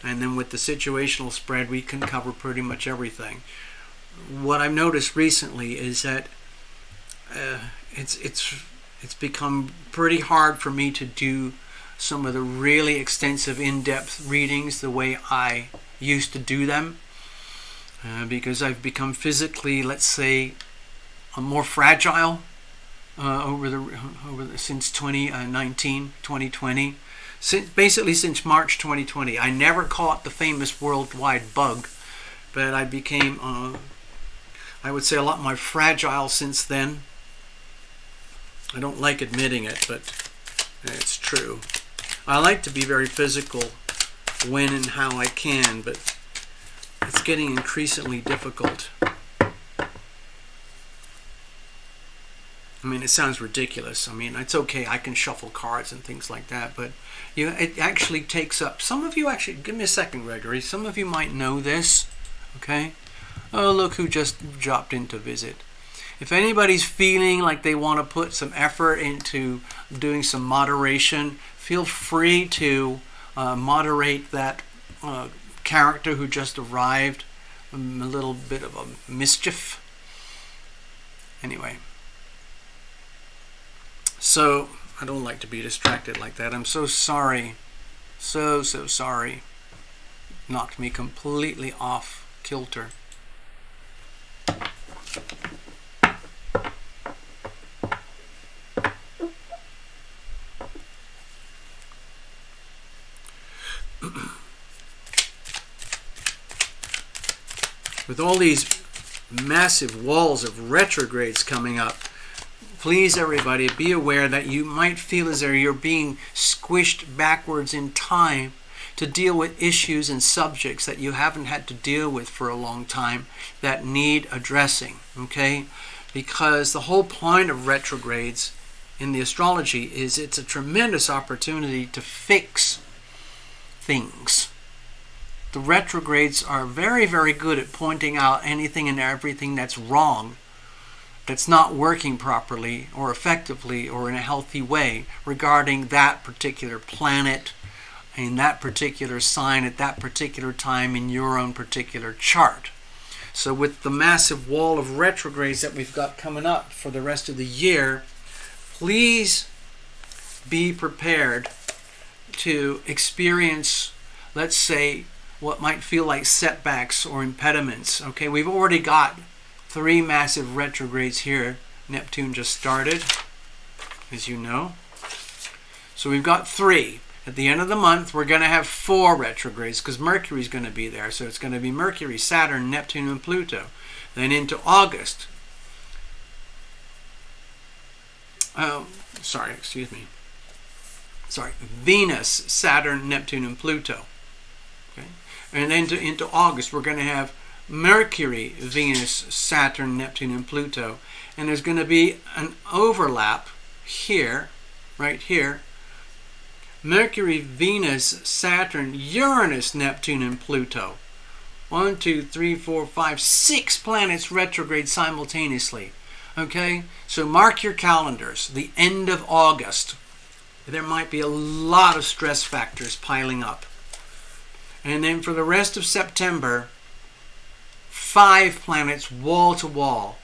A: and then with the situational spread we can cover pretty much everything. What I've noticed recently is that it's become pretty hard for me to do some of the really extensive in-depth readings the way I used to do them, because I've become physically, let's say, more fragile since 2019, 2020, basically since March 2020. I never caught the famous worldwide bug, but I became, I would say, a lot more fragile since then. I don't like admitting it, but it's true. I like to be very physical when and how I can, but it's getting increasingly difficult. I mean, it sounds ridiculous. I mean, it's okay, I can shuffle cards and things like that, but it actually takes up, some of you actually, give me a second, Gregory, some of you might know this, okay? Oh, look who just dropped in to visit. If anybody's feeling like they want to put some effort into doing some moderation, feel free to moderate that character who just arrived. A little bit of a mischief. Anyway. So, I don't like to be distracted like that. I'm so sorry. So sorry. Knocked me completely off kilter. With all these massive walls of retrogrades coming up, please everybody be aware that you might feel as though you're being squished backwards in time to deal with issues and subjects that you haven't had to deal with for a long time that need addressing, okay? Because the whole point of retrogrades in the astrology is it's a tremendous opportunity to fix things. The retrogrades are very, very good at pointing out anything and everything that's wrong, that's not working properly or effectively or in a healthy way regarding that particular planet in that particular sign at that particular time in your own particular chart. So with the massive wall of retrogrades that we've got coming up for the rest of the year, please be prepared to experience, let's say, what might feel like setbacks or impediments. Okay, we've already got 3 massive retrogrades here. Neptune just started, as you know. So we've got 3. At the end of the month, we're going to have 4 retrogrades because Mercury's going to be there. So it's going to be Mercury, Saturn, Neptune, and Pluto. Then into August. Venus, Saturn, Neptune, and Pluto. Okay? And then into August, we're going to have Mercury, Venus, Saturn, Neptune, and Pluto. And there's going to be an overlap here, right here. Mercury, Venus, Saturn, Uranus, Neptune, and Pluto. 1, 2, 3, 4, 5, 6 planets retrograde simultaneously. Okay? So mark your calendars. The end of August. There might be a lot of stress factors piling up. And then for the rest of September, 5 planets wall to wall.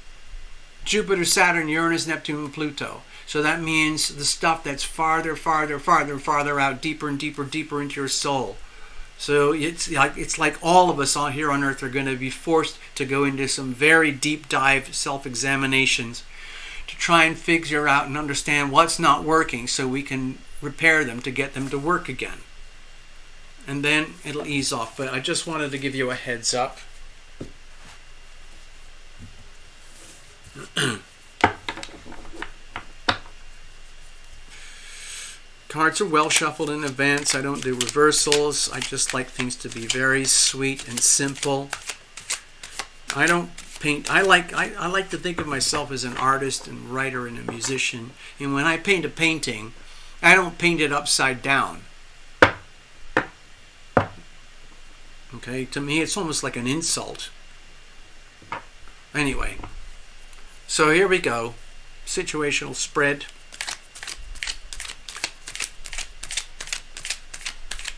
A: Jupiter, Saturn, Uranus, Neptune, and Pluto. So that means the stuff that's farther out, deeper and deeper into your soul. So it's like all of us on here on Earth are going to be forced to go into some very deep dive self-examinations to try and figure out and understand what's not working so we can repair them to get them to work again. And then it'll ease off. But I just wanted to give you a heads up. Cards are well shuffled in advance. I don't do reversals. I just like things to be very sweet and simple. I don't paint. I like to think of myself as an artist and writer and a musician. And when I paint a painting, I don't paint it upside down. Okay, to me it's almost like an insult. Anyway, so here we go. Situational spread.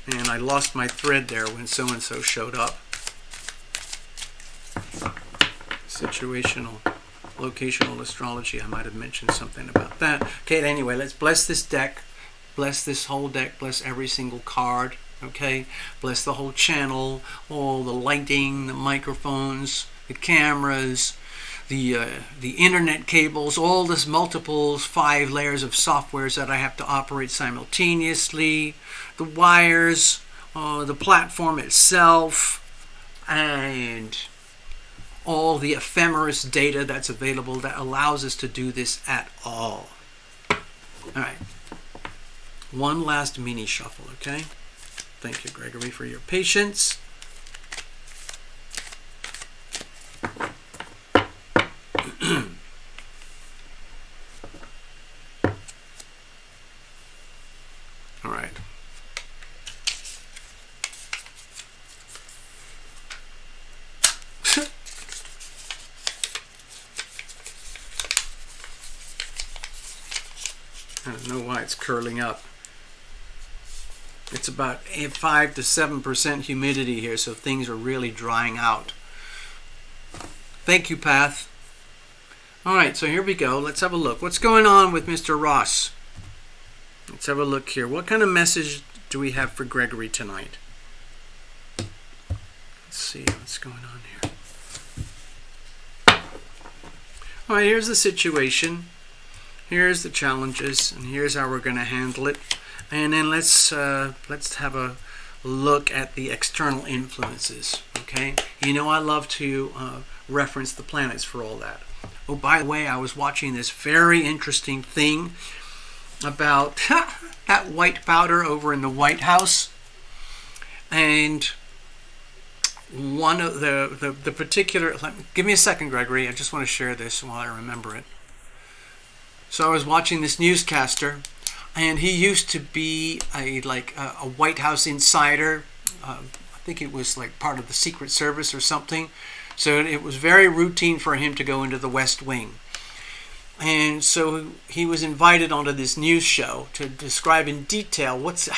A: And I lost my thread there when so-and-so showed up. Situational, locational astrology. I might have mentioned something about that. Okay, anyway, let's bless this deck. Bless this whole deck. Bless every single card. Okay? Bless the whole channel. All the lighting, the microphones, the cameras, the internet cables, all this multiples, 5 layers of softwares that I have to operate simultaneously, the wires, the platform itself, and all the ephemeris data that's available that allows us to do this at all. All right. One last mini shuffle, okay? Thank you, Gregory, for your patience. All right. I don't know why it's curling up. It's about 5 to 7% humidity here, so things are really drying out. Thank you, Path. All right, so here we go. Let's have a look. What's going on with Mr. Ross? Let's have a look here. What kind of message do we have for Gregory tonight? Let's see what's going on here. All right, here's the situation. Here's the challenges, and here's how we're going to handle it. And then let's have a look at the external influences. Okay, you know I love to reference the planets for all that. Oh, by the way, I was watching this very interesting thing about that white powder over in the White House, and one of the particular. Give me a second, Gregory. I just want to share this while I remember it. So I was watching this newscaster, and he used to be a White House insider. I think it was like part of the Secret Service or something. So it was very routine for him to go into the West Wing. And so he was invited onto this news show to describe in detail what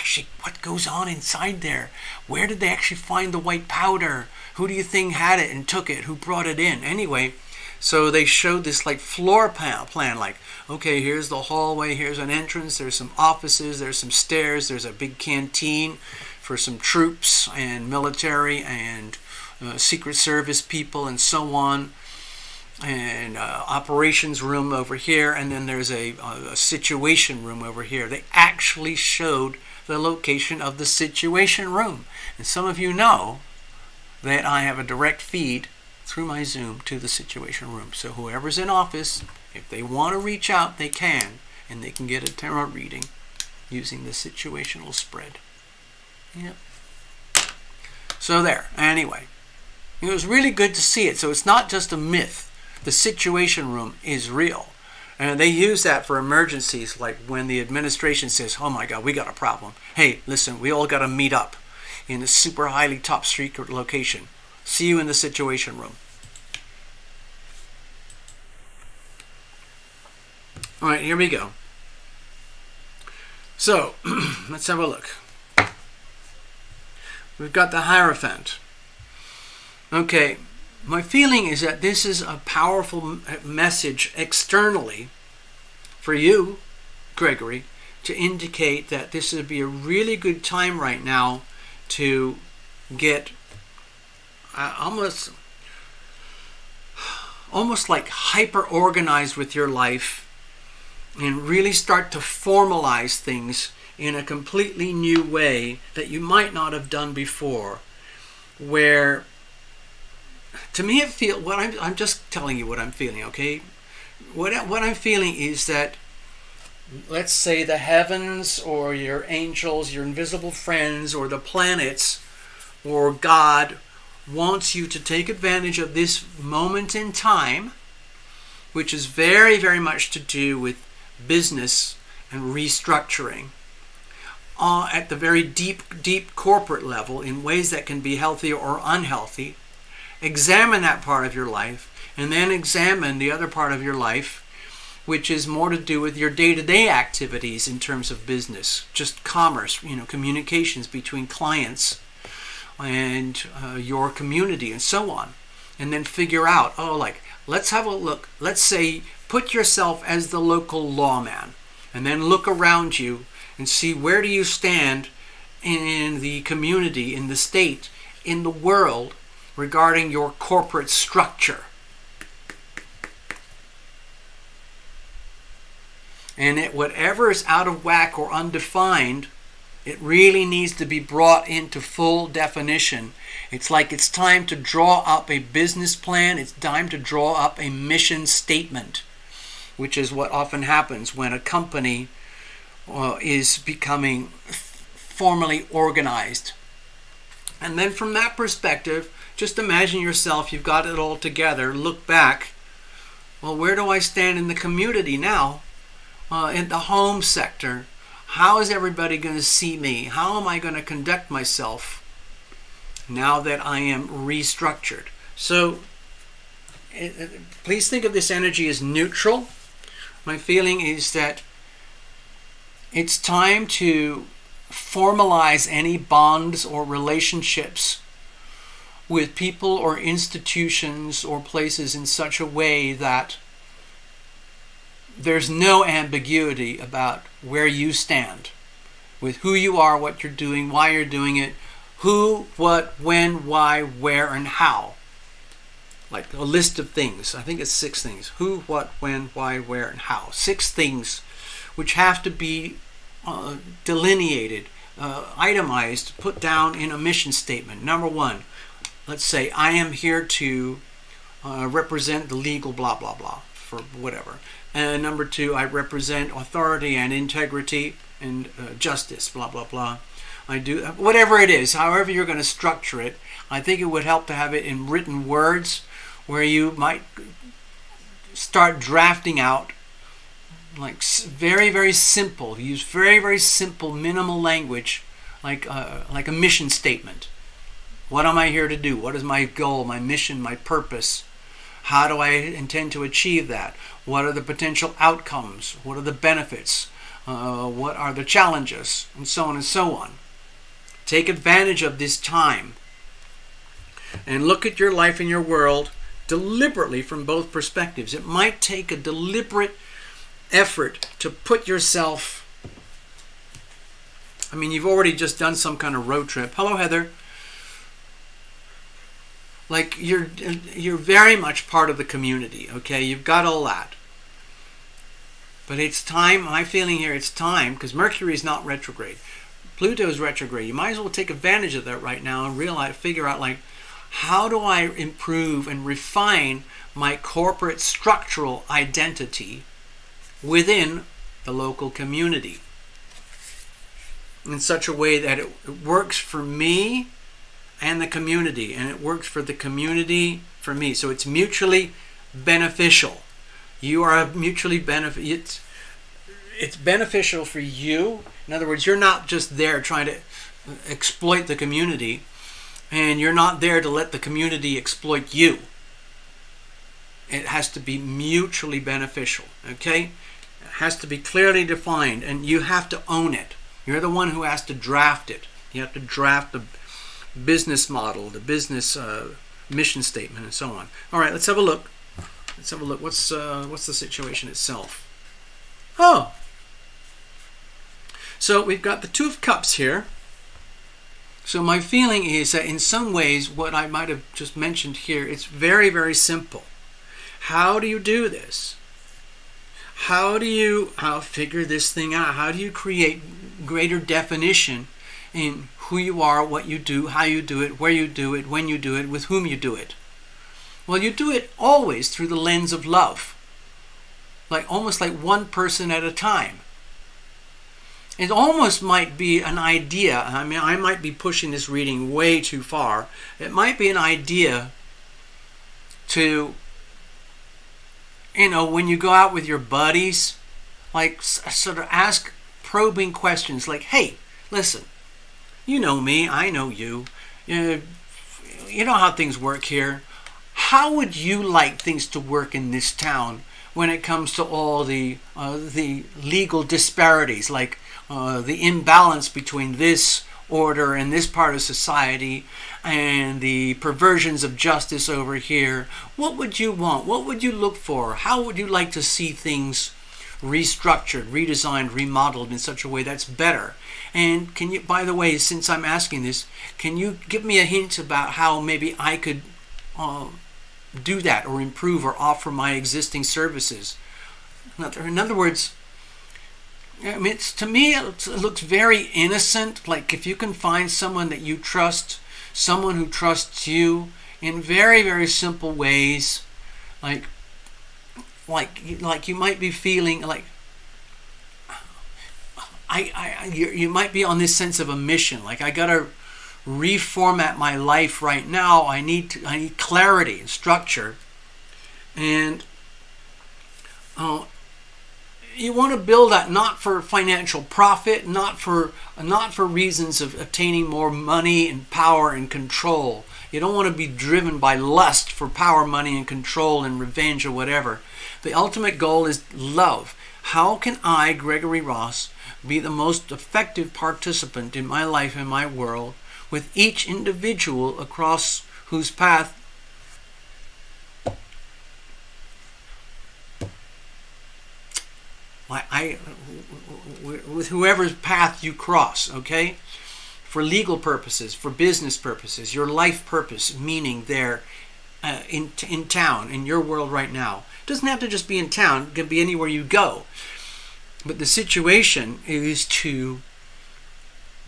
A: goes on inside there. Where did they actually find the white powder? Who do you think had it and took it? Who brought it in? Anyway, so they showed this like floor plan, like, okay, here's the hallway, here's an entrance, there's some offices, there's some stairs, there's a big canteen for some troops and military and Secret Service people and so on. and operations room over here, and then there's a situation room over here. They actually showed the location of the situation room. And some of you know that I have a direct feed through my Zoom to the situation room. So whoever's in office, if they want to reach out, they can, and they can get a tarot reading using the situational spread. Yep. So there. Anyway, it was really good to see it. So it's not just a myth. The situation room is real. And they use that for emergencies, like when the administration says, oh my God, we got a problem. Hey, listen, we all got to meet up in a super highly top secret location. See you in the situation room. All right, here we go. So, let's have a look. We've got the Hierophant. Okay, my feeling is that this is a powerful message externally for you, Gregory, to indicate that this would be a really good time right now to get almost like hyper-organized with your life and really start to formalize things in a completely new way that you might not have done before. Where, to me, it feels, I'm just telling you what I'm feeling, okay? What I'm feeling is that, let's say the heavens or your angels, your invisible friends, or the planets, or God wants you to take advantage of this moment in time, which is very, very much to do with business and restructuring at the very deep corporate level in ways that can be healthy or unhealthy. Examine that part of your life, and then examine the other part of your life, which is more to do with your day-to-day activities in terms of business, just commerce, communications between clients and your community and so on. And then figure out, let's have a look. Let's say, put yourself as the local lawman, and then look around you and see where do you stand in the community, in the state, in the world, regarding your corporate structure. And whatever is out of whack or undefined, it really needs to be brought into full definition. It's like it's time to draw up a business plan. It's time to draw up a mission statement, which is what often happens when a company is becoming formally organized. And then from that perspective, just imagine yourself, you've got it all together, look back. Well, where do I stand in the community now? In the home sector? How is everybody going to see me? How am I going to conduct myself now that I am restructured? So please think of this energy as neutral. My feeling is that it's time to formalize any bonds or relationships with people or institutions or places in such a way that there's no ambiguity about where you stand with who you are, what you're doing, why you're doing it, who, what, when, why, where, and how. Like a list of things. I think it's 6 things. Who, what, when, why, where, and how. 6 things which have to be delineated, itemized, put down in a mission statement. Number 1, let's say I am here to represent the legal blah, blah, blah, for whatever. And number 2, I represent authority and integrity and justice, blah, blah, blah. I do whatever it is, however you're going to structure it. I think it would help to have it in written words where you might start drafting out like very, very simple, use very, very simple minimal language like a mission statement. What am I here to do? What is my goal, my mission, my purpose? How do I intend to achieve that? What are the potential outcomes? What are the benefits? What are the challenges? And so on and so on. Take advantage of this time and look at your life and your world deliberately from both perspectives. It might take a deliberate effort to put yourself, you've already just done some kind of road trip. Hello, Heather. Like you're very much part of the community, okay? You've got all that. But it's time, my feeling here, it's time, because Mercury is not retrograde. Pluto is retrograde. You might as well take advantage of that right now and figure out, like, how do I improve and refine my corporate structural identity within the local community in such a way that it works for me and the community, and it works for the community for me. So it's mutually beneficial. You are mutually it's beneficial for you. In other words, you're not just there trying to exploit the community, and you're not there to let the community exploit you. It has to be mutually beneficial, okay? It has to be clearly defined, and you have to own it. You're the one who has to draft it. You have to draft the business model, the business mission statement, and so on. All right, let's have a look. Let's have a look. What's the situation itself? Oh, so we've got the Two of Cups here. So my feeling is that in some ways, what I might have just mentioned here, it's very, very simple. How do you do this? How do you figure this thing out? How do you create greater definition in who you are, what you do, how you do it, where you do it, when you do it, with whom you do it? Well, you do it always through the lens of love, like almost like one person at a time. It almost might be an idea. I mean, I might be pushing this reading way too far. It might be an idea to, when you go out with your buddies, like sort of ask probing questions like, hey, listen, you know me, I know you. You know how things work here. How would you like things to work in this town when it comes to all the legal disparities, like the imbalance between this order and this part of society and the perversions of justice over here? What would you want? What would you look for? How would you like to see things restructured, redesigned, remodeled in such a way that's better? And can you, by the way, since I'm asking this, can you give me a hint about how maybe I could do that or improve or offer my existing services? In other words, I mean, to me, it looks very innocent. Like if you can find someone that you trust, someone who trusts you in very, very simple ways, like you might be feeling like you might be on this sense of a mission. Like I gotta reformat my life right now. I need clarity and structure, and you want to build that not for financial profit, not for reasons of attaining more money and power and control. You don't want to be driven by lust for power, money, and control and revenge or whatever. The ultimate goal is love. How can I, Gregory Ross, be the most effective participant in my life and my world with each individual across whose path with whoever's path you cross, okay? For legal purposes, for business purposes, your life purpose, meaning there in town, in your world right now. It doesn't have to just be in town, it can be anywhere you go. But the situation is to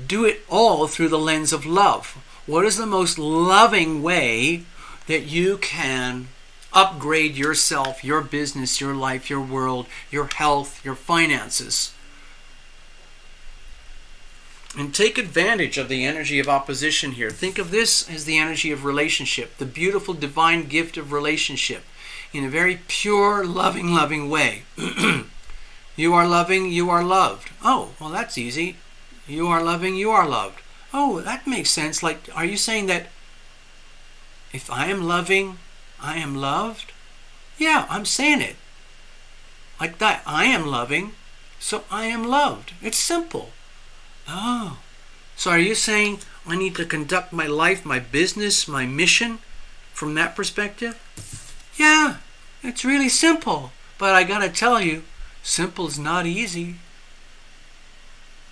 A: do it all through the lens of love. What is the most loving way that you can upgrade yourself, your business, your life, your world, your health, your finances? And take advantage of the energy of opposition here. Think of this as the energy of relationship, the beautiful divine gift of relationship, in a very pure, loving way. You are loving, you are loved. Oh, well, that's easy. You are loving, you are loved. Oh, that makes sense. Like, are you saying that if I am loving, I am loved? Yeah, I'm saying it like that. I am loving, so I am loved. It's simple. Oh, so are you saying I need to conduct my life, my business, my mission from that perspective? Yeah, it's really simple. But I gotta tell you, simple is not easy.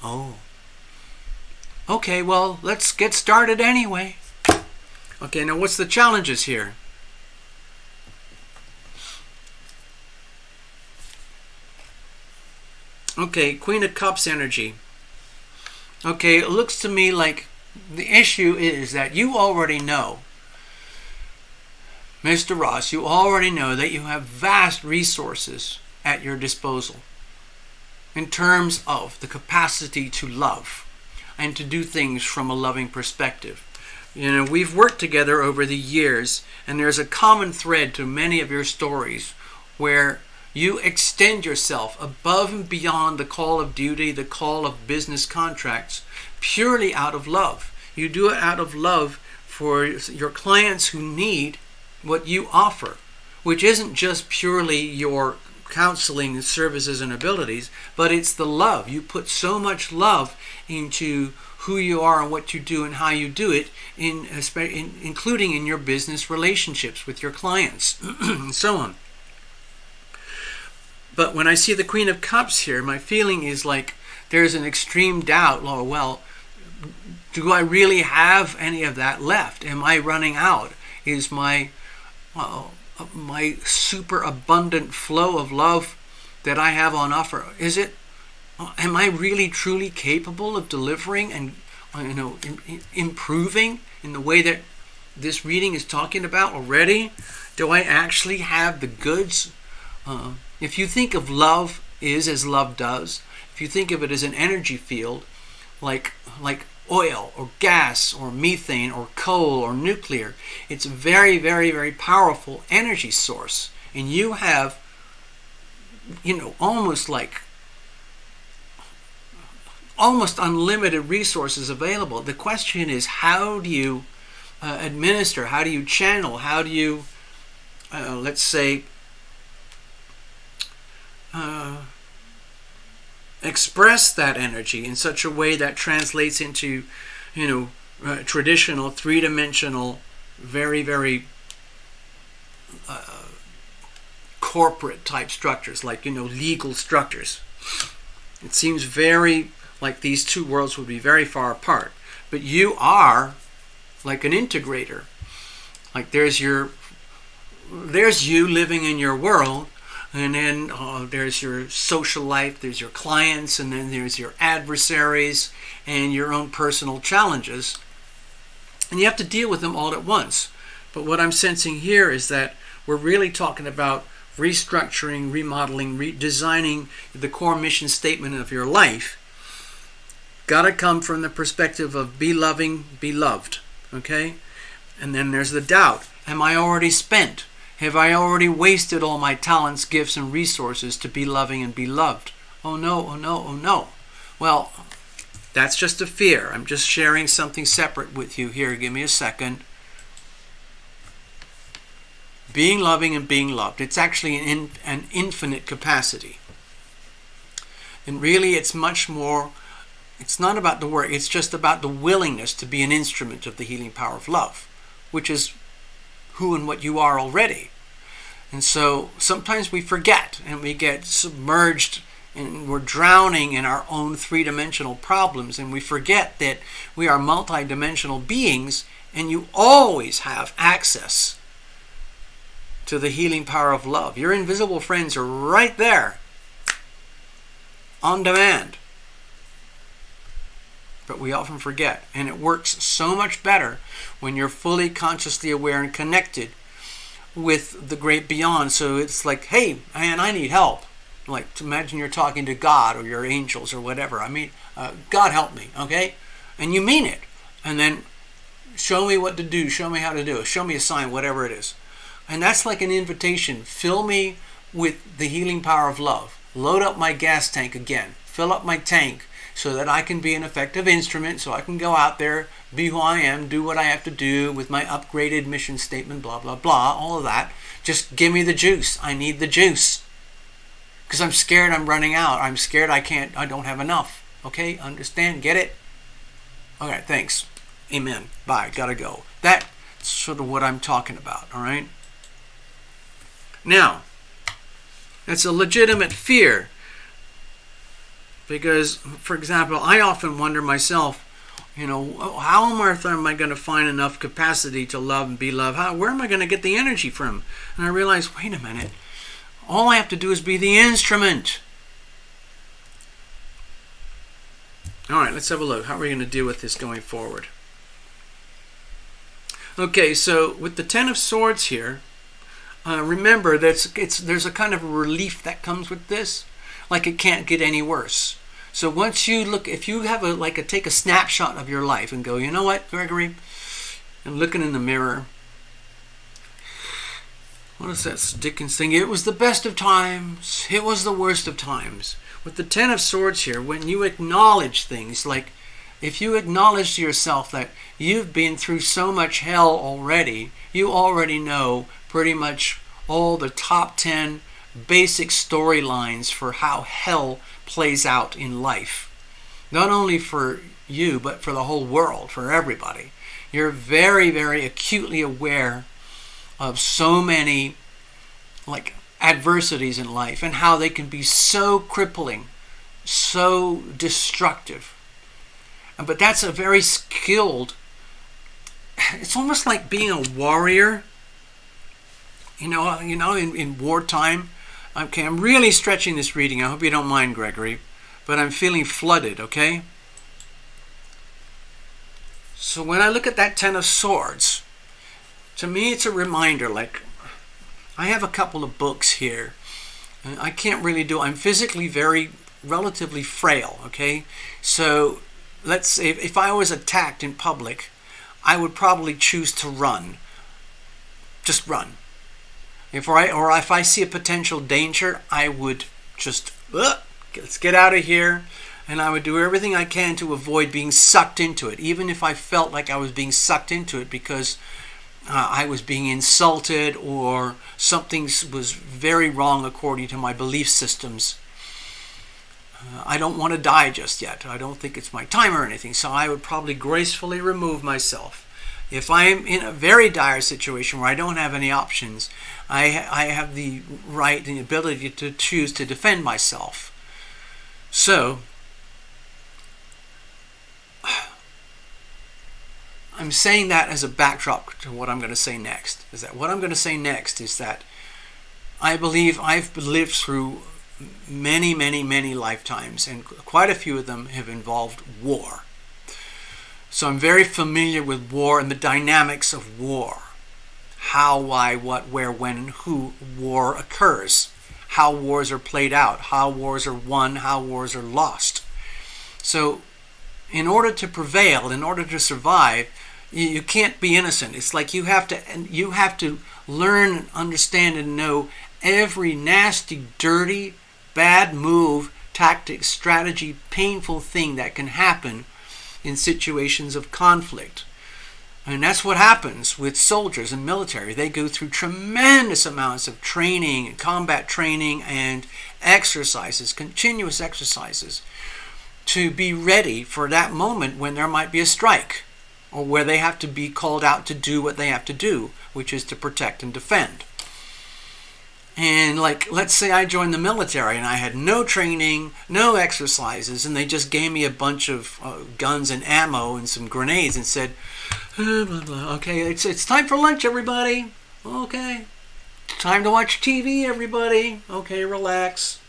A: Oh. Okay, well, let's get started anyway. Okay, now what's the challenges here? Okay, Queen of Cups energy. Okay, it looks to me like the issue is that you already know, Mr. Ross, you already know that you have vast resources at your disposal in terms of the capacity to love and to do things from a loving perspective. You know, we've worked together over the years, and there's a common thread to many of your stories where you extend yourself above and beyond the call of duty, the call of business contracts, purely out of love. You do it out of love for your clients who need what you offer, which isn't just purely your counseling services and abilities, but it's the love. You put so much love into who you are and what you do and how you do it, including in your business relationships with your clients and so on. But when I see the Queen of Cups here, my feeling is like there's an extreme doubt. Well, do I really have any of that left? Am I running out? Is my super abundant flow of love that I have on offer, am I really truly capable of delivering and improving in the way that this reading is talking about already? Do I actually have the goods? If you think of love is as love does, if you think of it as an energy field, like oil or gas or methane or coal or nuclear, it's a very, very, very powerful energy source. And you have, almost unlimited resources available. The question is, how do you administer, how do you channel, how do you, let's say, express that energy in such a way that translates into, traditional three-dimensional, very, very corporate type structures, like, legal structures. It seems very like these two worlds would be very far apart. But you are like an integrator. Like there's you living in your world, and then there's your social life, there's your clients, and then there's your adversaries and your own personal challenges. And you have to deal with them all at once. But what I'm sensing here is that we're really talking about restructuring, remodeling, redesigning the core mission statement of your life. Got to come from the perspective of be loving, be loved. Okay? And then there's the doubt. Am I already spent? Have I already wasted all my talents, gifts, and resources to be loving and be loved? Oh no, oh no, oh no. Well, that's just a fear. I'm just sharing something separate with you here. Give me a second. Being loving and being loved. It's actually an infinite capacity. And really it's much more, it's not about the work, it's just about the willingness to be an instrument of the healing power of love, which is who and what you are already. And so sometimes we forget and we get submerged and we're drowning in our own three-dimensional problems, and we forget that we are multi-dimensional beings, and you always have access to the healing power of love. Your invisible friends are right there on demand. But we often forget, and it works so much better when you're fully consciously aware and connected with the great beyond. So it's like, hey, man, I need help. Like, imagine you're talking to God or your angels or whatever. God help me, okay? And you mean it. And then show me what to do, show me how to do it, show me a sign, whatever it is. And that's like an invitation. Fill me with the healing power of love. Load up my gas tank again. Fill up my tank so that I can be an effective instrument, so I can go out there, be who I am, do what I have to do with my upgraded mission statement, blah, blah, blah, all of that. Just give me the juice. I need the juice. Because I'm scared I'm running out. I'm scared I don't have enough. Okay? Understand? Get it? Okay, thanks. Amen. Bye. Gotta go. That's sort of what I'm talking about, all right? Now, that's a legitimate fear. Because, for example, I often wonder myself, You know, how on earth am I going to find enough capacity to love and be loved? Where am I going to get the energy from? And I realized, wait a minute, all I have to do is be the instrument. All right, let's have a look. How are we going to deal with this going forward? Okay, so with the Ten of Swords here, remember that there's a kind of a relief that comes with this, like it can't get any worse. So once you look, if you have take a snapshot of your life and go, you know what, Gregory, I'm looking in the mirror. What is that Dickens thing? It was the best of times. It was the worst of times. With the Ten of Swords here, when you acknowledge things, like if you acknowledge to yourself that you've been through so much hell already, you already know pretty much all the top 10 basic storylines for how hell plays out in life. Not only for you, but for the whole world, for everybody. You're very, very acutely aware of so many adversities in life and how they can be so crippling, so destructive. But that's a very skilled, it's almost like being a warrior. You know, in wartime. Okay, I'm really stretching this reading. I hope you don't mind, Gregory, but I'm feeling flooded, okay? So when I look at that Ten of Swords, to me it's a reminder, like, I have a couple of books here. I can't really do, I'm physically relatively frail, okay? So let's say if I was attacked in public, I would probably choose to run. Just run. If I see a potential danger, I would just, let's get out of here. And I would do everything I can to avoid being sucked into it, even if I felt like I was being sucked into it because I was being insulted or something was very wrong according to my belief systems. I don't want to die just yet. I don't think it's my time or anything, so I would probably gracefully remove myself. If I'm in a very dire situation where I don't have any options, I have the right and the ability to choose to defend myself. So, I'm saying that as a backdrop to what I'm going to say next. What I'm going to say next is that I believe I've lived through many, many, many lifetimes, and quite a few of them have involved war. So I'm very familiar with war and the dynamics of war. How, why, what, where, when, and who war occurs. How wars are played out. How wars are won. How wars are lost. So in order to prevail, in order to survive, you can't be innocent. It's like you have to learn and understand and know every nasty, dirty, bad move, tactic, strategy, painful thing that can happen in situations of conflict. And that's what happens with soldiers and military. They go through tremendous amounts of training, combat training, and exercises, continuous exercises, to be ready for that moment when there might be a strike, or where they have to be called out to do what they have to do, which is to protect and defend. And let's say I joined the military and I had no training, no exercises, and they just gave me a bunch of guns and ammo and some grenades and said, okay, it's time for lunch, everybody. Okay. Time to watch TV, everybody. Okay, relax.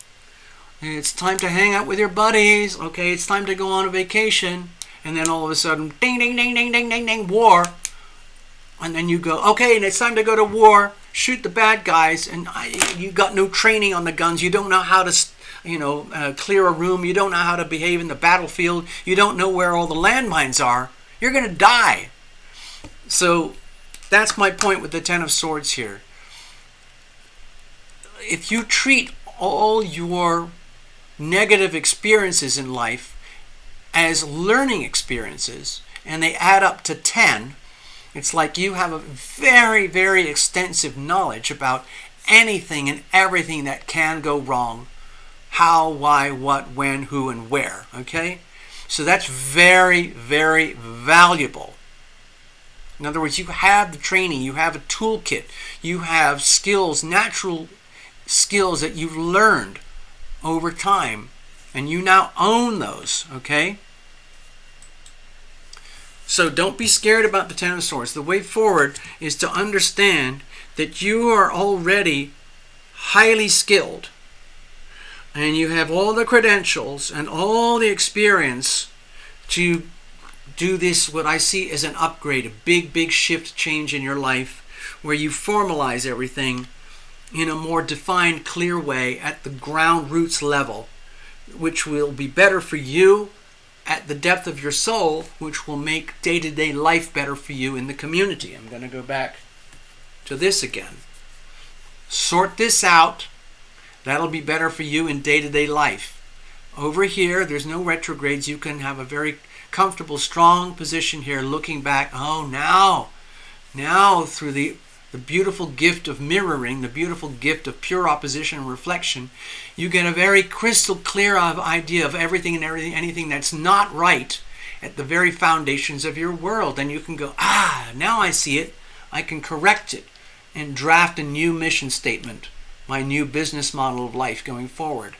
A: It's time to hang out with your buddies. Okay, it's time to go on a vacation. And then all of a sudden, ding, ding, ding, ding, ding, ding, ding, war. And then you go, okay, and it's time to go to war. Shoot the bad guys, and you got no training on the guns. You don't know how to, clear a room. You don't know how to behave in the battlefield. You don't know where all the landmines are. You're going to die. So that's my point with the Ten of Swords here. If you treat all your negative experiences in life as learning experiences, and they add up to 10, it's like you have a very, very extensive knowledge about anything and everything that can go wrong. How, why, what, when, who, and where. Okay? So that's very, very valuable. In other words, you have the training, you have a toolkit, you have skills, natural skills that you've learned over time, and you now own those. Okay? So don't be scared about the Ten of Swords. The way forward is to understand that you are already highly skilled and you have all the credentials and all the experience to do this, what I see as an upgrade, a big shift change in your life where you formalize everything in a more defined, clear way at the ground roots level, which will be better for you at the depth of your soul, which will make day-to-day life better for you in the community. I'm going to go back to this again. Sort this out. That'll be better for you in day-to-day life. Over here, there's no retrogrades. You can have a very comfortable, strong position here looking back. Oh, now through the beautiful gift of mirroring, the beautiful gift of pure opposition and reflection, you get a very crystal clear idea of everything and anything that's not right at the very foundations of your world. And you can go, now I see it. I can correct it and draft a new mission statement, my new business model of life going forward.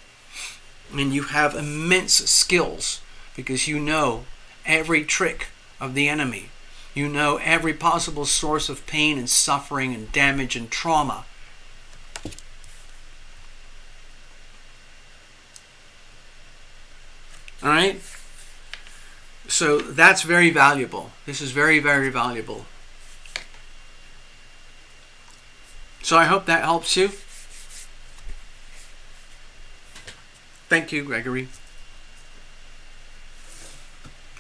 A: And you have immense skills because you know every trick of the enemy. You know every possible source of pain and suffering and damage and trauma. All right? So that's very valuable. This is very, very valuable. So I hope that helps you. Thank you, Gregory.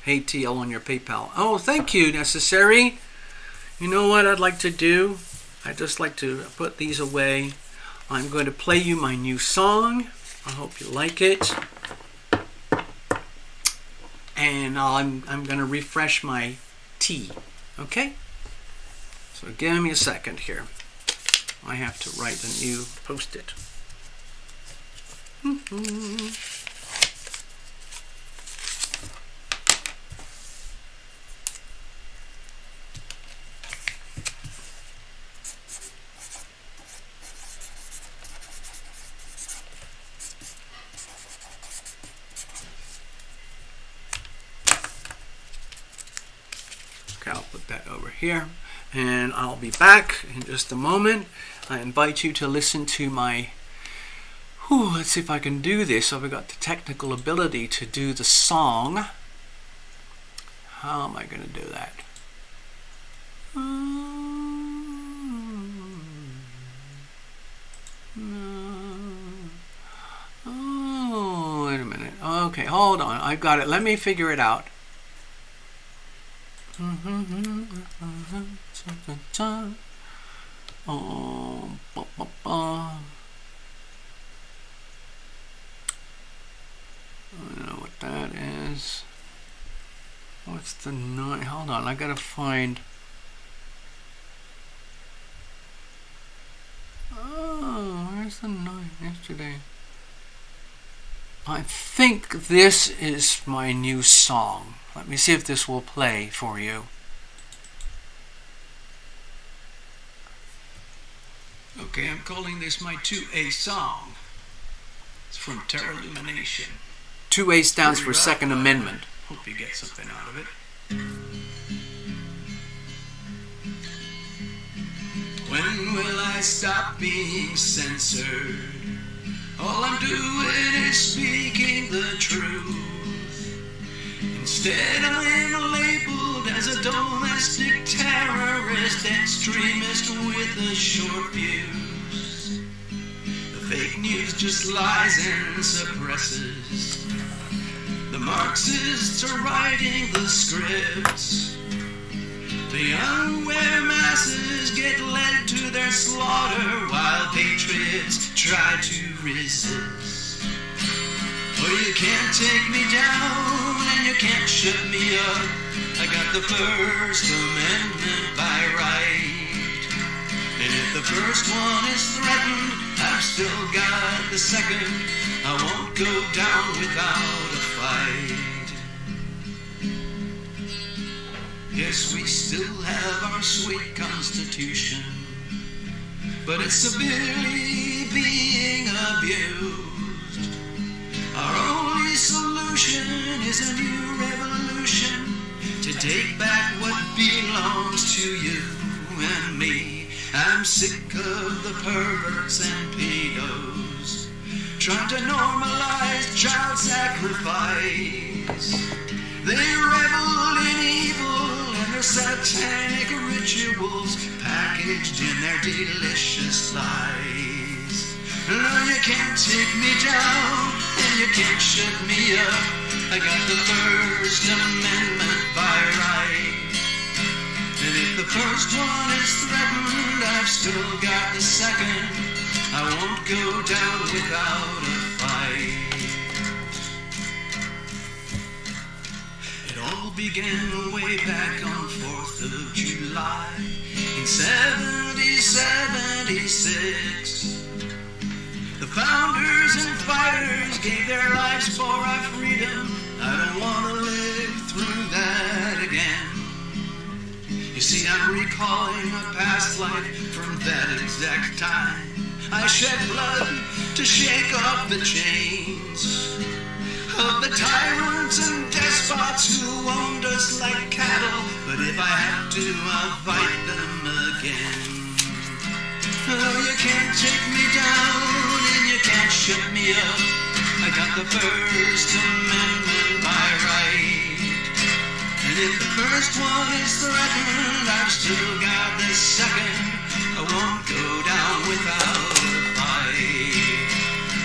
A: Hey, TL on your PayPal. Oh, thank you, Necessary. You know what I'd like to do? I'd just like to put these away. I'm going to play you my new song. I hope you like it. And I'm going to refresh my tea. Okay? So give me a second here. I have to write a new post-it. I'll put that over here and I'll be back in just a moment. I invite you to listen to my let's see if I can do this. I've got the technical ability to do the song. How am I going to do that? Oh, wait a minute. Okay, hold on. I've got it. Let me figure it out. I don't know what that is. What's the night? Hold on, I gotta find. Oh, where's the night yesterday? I think this is my new song. Let me see if this will play for you. Okay, I'm calling this my 2A song. It's from TarotLumination. 2A stands for Second Amendment. Hope you get something out of it. When will I stop being censored? All I'm doing is speaking the truth. Instead I'm labeled as a domestic terrorist, extremist with a short fuse. The fake news just lies and suppresses. The Marxists are writing the scripts. The unaware masses get led to their slaughter while patriots try to resist. Oh, you can't take me down and you can't shut me up. I got the First Amendment by right. And if the first one is threatened, I've still got the second. I won't go down without a fight. Yes, we still have our sweet Constitution, but it's severely being abused. Our only solution is a new revolution
B: to take back what belongs to you and me. I'm sick of the perverts and pedos trying to normalize child sacrifice. They revel in evil and their satanic rituals packaged in their delicious lies. No, you can't take me down and you can't shut me up. I got the First Amendment by right. And if the first one is threatened, I've still got the second. I won't go down without a fight. It all began way back on 4th of July in 1776. The founders and fighters gave their lives for our freedom. I don't want to live through that again. You see, I'm recalling a past life from that exact time. I shed blood to shake off the chains of the tyrants and despots who owned us like cattle. But if I have to, I'll fight them again. Oh, you can't take me down and you can't shut me up. I got the First Amendment by right. And if the first one is threatened, I've still got the second. I won't go down without a fight.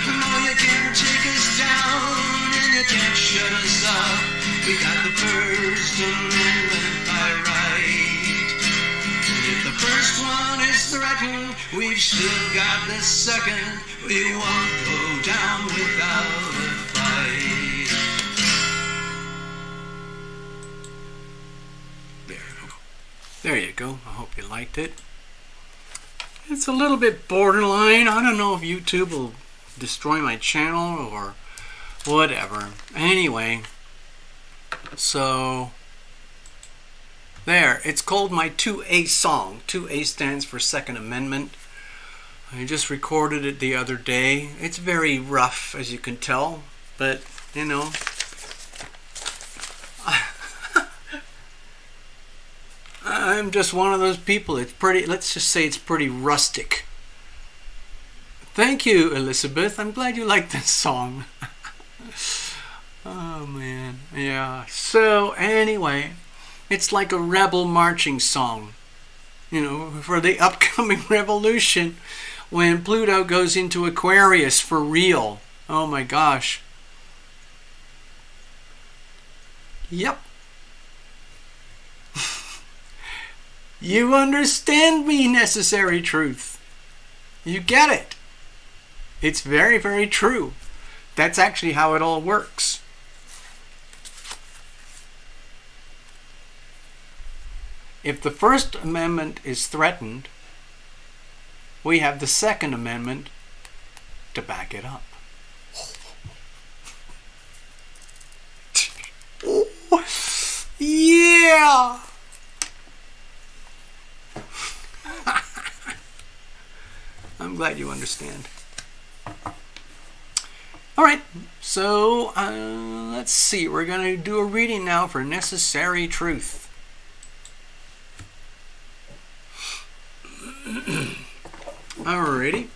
B: No, you can't take us down and you can't shut us up. We got the First Amendment by right. And if the first one is threatened, we've still got the second. We won't go down without a fight.
A: There you go. I hope you liked it. It's a little bit borderline. I don't know if YouTube will destroy my channel or whatever. Anyway, so there. It's called my 2A song. 2A stands for Second Amendment. I just recorded it the other day. It's very rough, as you can tell, but you know, I'm just one of those people. It's pretty, let's just say it's pretty rustic. Thank you, Elizabeth. I'm glad you like this song. Oh man, yeah. So anyway, it's like a rebel marching song, you know, for the upcoming revolution when Pluto goes into Aquarius for real. Oh my gosh. Yep. You understand me, necessary truth. You get it. It's very, very true. That's actually how it all works. If the First Amendment is threatened, we have the Second Amendment to back it up. Yeah! I'm glad you understand. Alright, so let's see. We're going to do a reading now for Necessary Truth. Alrighty.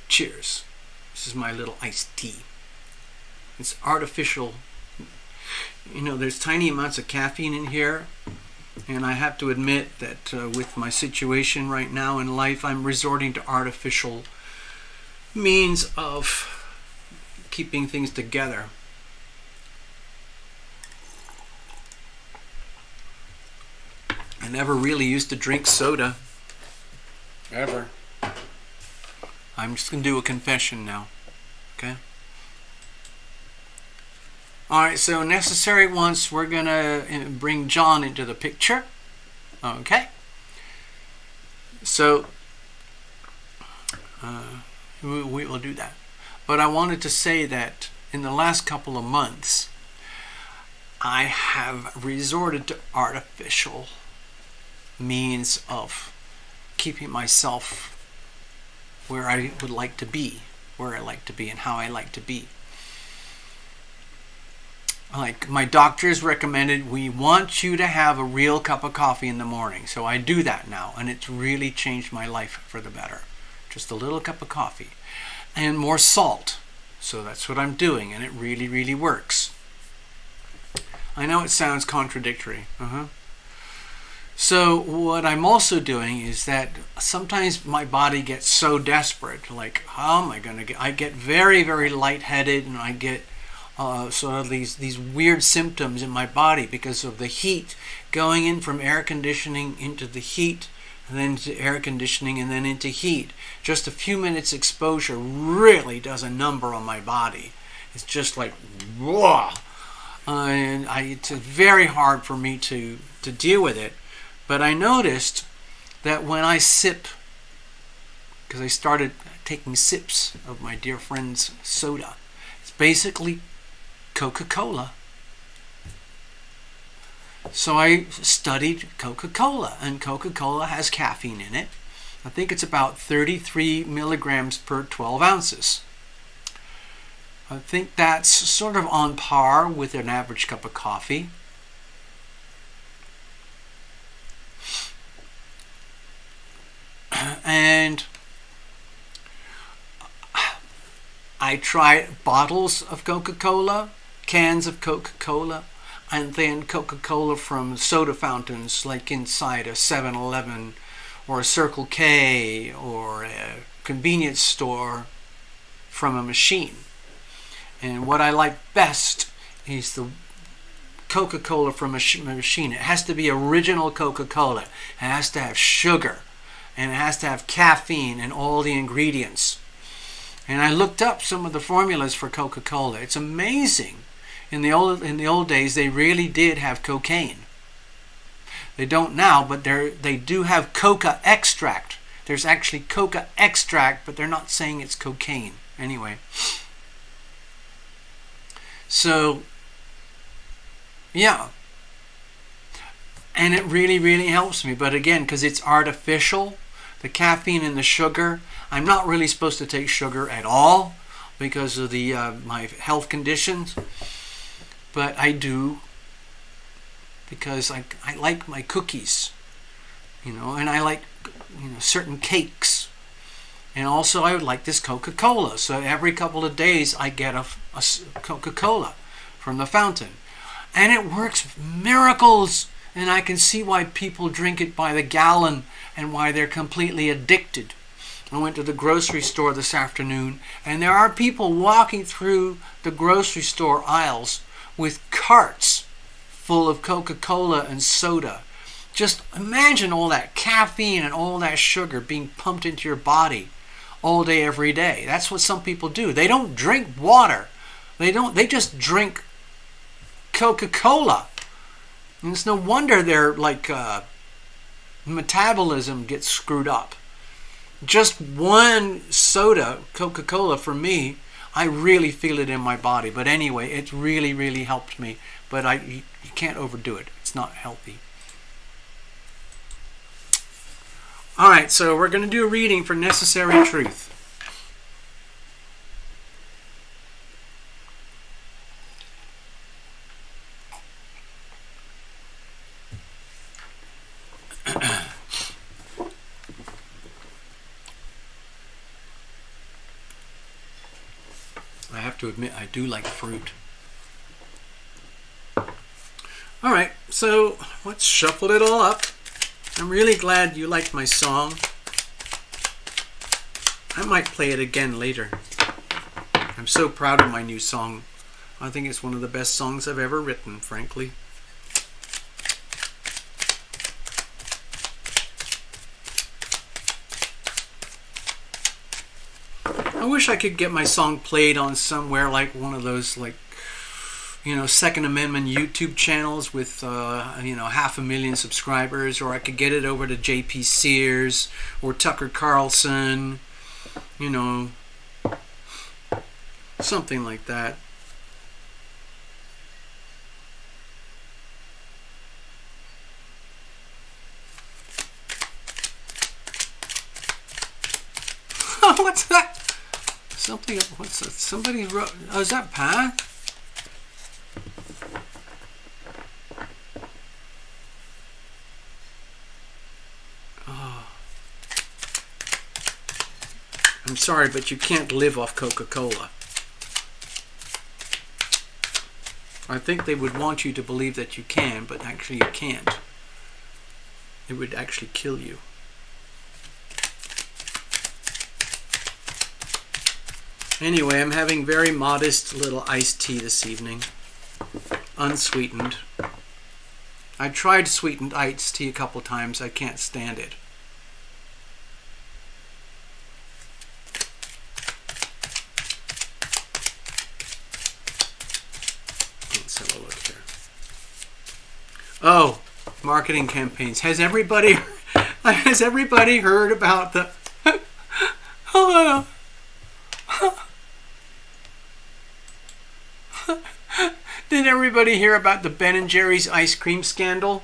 A: Cheers. This is my little iced tea. It's artificial. You know, there's tiny amounts of caffeine in here. And I have to admit that with my situation right now in life, I'm resorting to artificial means of keeping things together. I never really used to drink soda. Ever. I'm just going to do a confession now. Okay? Alright, so necessary once, we're going to bring John into the picture. Okay? So, we will do that. But I wanted to say that in the last couple of months, I have resorted to artificial means of keeping myself where I would like to be, and how I like to be. like my doctors recommended, we want you to have a real cup of coffee in the morning. So I do that now, and it's really changed my life for the better. Just a little cup of coffee and more salt. So that's what I'm doing, and it really, really works. I know it sounds contradictory. So what I'm also doing is that sometimes my body gets so desperate, like, how am I going to get, I get very, very lightheaded, and I get sort of these weird symptoms in my body because of the heat going in from air conditioning into the heat, and then to air conditioning, and then into heat. Just a few minutes exposure really does a number on my body. It's just like, whoa. And it's very hard for me to deal with it. But I noticed that when I sip, because I started taking sips of my dear friend's soda, it's basically Coca-Cola. So I studied Coca-Cola, and Coca-Cola has caffeine in it. I think it's about 33 milligrams per 12 ounces. I think that's sort of on par with an average cup of coffee. And I tried bottles of Coca-Cola, cans of Coca-Cola, and then Coca-Cola from soda fountains, like inside a 7-Eleven or a Circle K or a convenience store from a machine. And what I like best is the Coca-Cola from a machine. It has to be original Coca-Cola. It has to have sugar, and it has to have caffeine and all the ingredients. And I looked up some of the formulas for Coca-Cola. It's amazing. In the old days, they really did have cocaine. They don't now, but they do have coca extract. There's actually coca extract, but they're not saying it's cocaine. Anyway. So, yeah. And it really, really helps me. But again, because it's artificial, the caffeine and the sugar, I'm not really supposed to take sugar at all because of the my health conditions. But I do because I like my cookies, and I like certain cakes. And also I would like this Coca-Cola. So every couple of days I get a Coca-Cola from the fountain. And it works miracles. And I can see why people drink it by the gallon and why they're completely addicted. I went to the grocery store this afternoon, and there are people walking through the grocery store aisles with carts full of Coca-Cola and soda. Just imagine all that caffeine and all that sugar being pumped into your body all day, every day. That's what some people do. They don't drink water. They just drink Coca-Cola. And it's no wonder their metabolism gets screwed up. Just one soda, Coca-Cola, for me, I really feel it in my body. But anyway, it's really, really helped me. But you can't overdo it. It's not healthy. All right, so we're going to do a reading for Necessary Truth. I have to admit, I do like fruit. All right, so let's shuffle it all up. I'm really glad you liked my song. I might play it again later. I'm so proud of my new song. I think it's one of the best songs I've ever written, frankly. I wish I could get my song played on somewhere like one of those Second Amendment YouTube channels with 500,000 subscribers, or I could get it over to JP Sears or Tucker Carlson, something like that. What's that? Somebody wrote, oh, is that Pat? I'm sorry, but you can't live off Coca-Cola. I think they would want you to believe that you can, but actually you can't. It would actually kill you. Anyway, I'm having very modest little iced tea this evening. Unsweetened. I tried sweetened iced tea a couple times. I can't stand it. Let's have a look here. Oh, marketing campaigns. Has everybody heard about the Did everybody hear about the Ben & Jerry's ice cream scandal?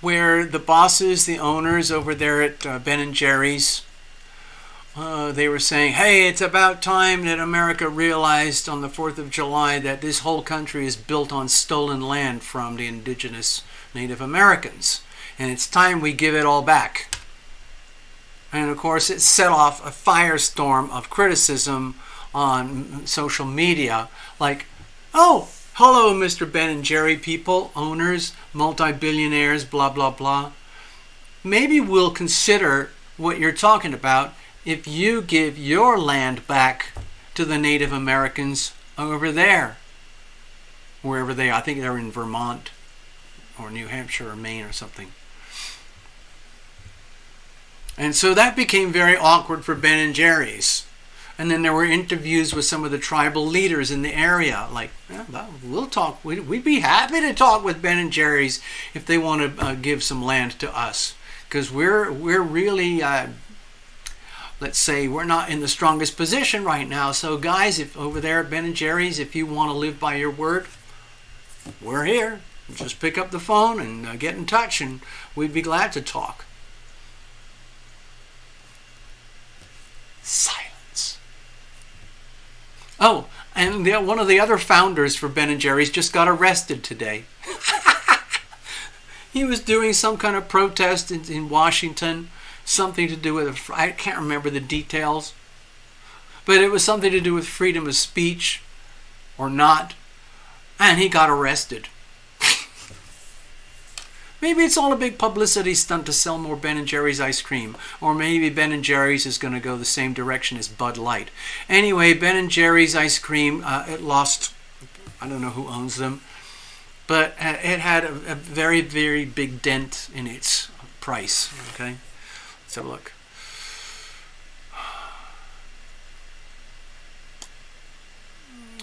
A: Where the bosses, the owners over there at Ben & Jerry's, they were saying, hey, it's about time that America realized on the 4th of July that this whole country is built on stolen land from the indigenous Native Americans. And it's time we give it all back. And of course, it set off a firestorm of criticism on social media, like, oh, hello, Mr. Ben & Jerry people, owners, multi-billionaires, blah, blah, blah. Maybe we'll consider what you're talking about if you give your land back to the Native Americans over there, wherever they are. I think they're in Vermont or New Hampshire or Maine or something. And so that became very awkward for Ben & Jerry's. And then there were interviews with some of the tribal leaders in the area. Like, yeah, well, we'll talk. We'd be happy to talk with Ben & Jerry's if they want to give some land to us. Because we're really, let's say, we're not in the strongest position right now. So guys, if over there at Ben & Jerry's, if you want to live by your word, we're here. Just pick up the phone and get in touch, and we'd be glad to talk. Silence. Oh, and one of the other founders for Ben & Jerry's just got arrested today. He was doing some kind of protest in Washington, something to do with, I can't remember the details, but it was something to do with freedom of speech or not, and he got arrested. Maybe it's all a big publicity stunt to sell more Ben & Jerry's ice cream. Or maybe Ben & Jerry's is going to go the same direction as Bud Light. Anyway, Ben & Jerry's ice cream, it lost, I don't know who owns them, but it had a very, very big dent in its price. Okay, let's have a look.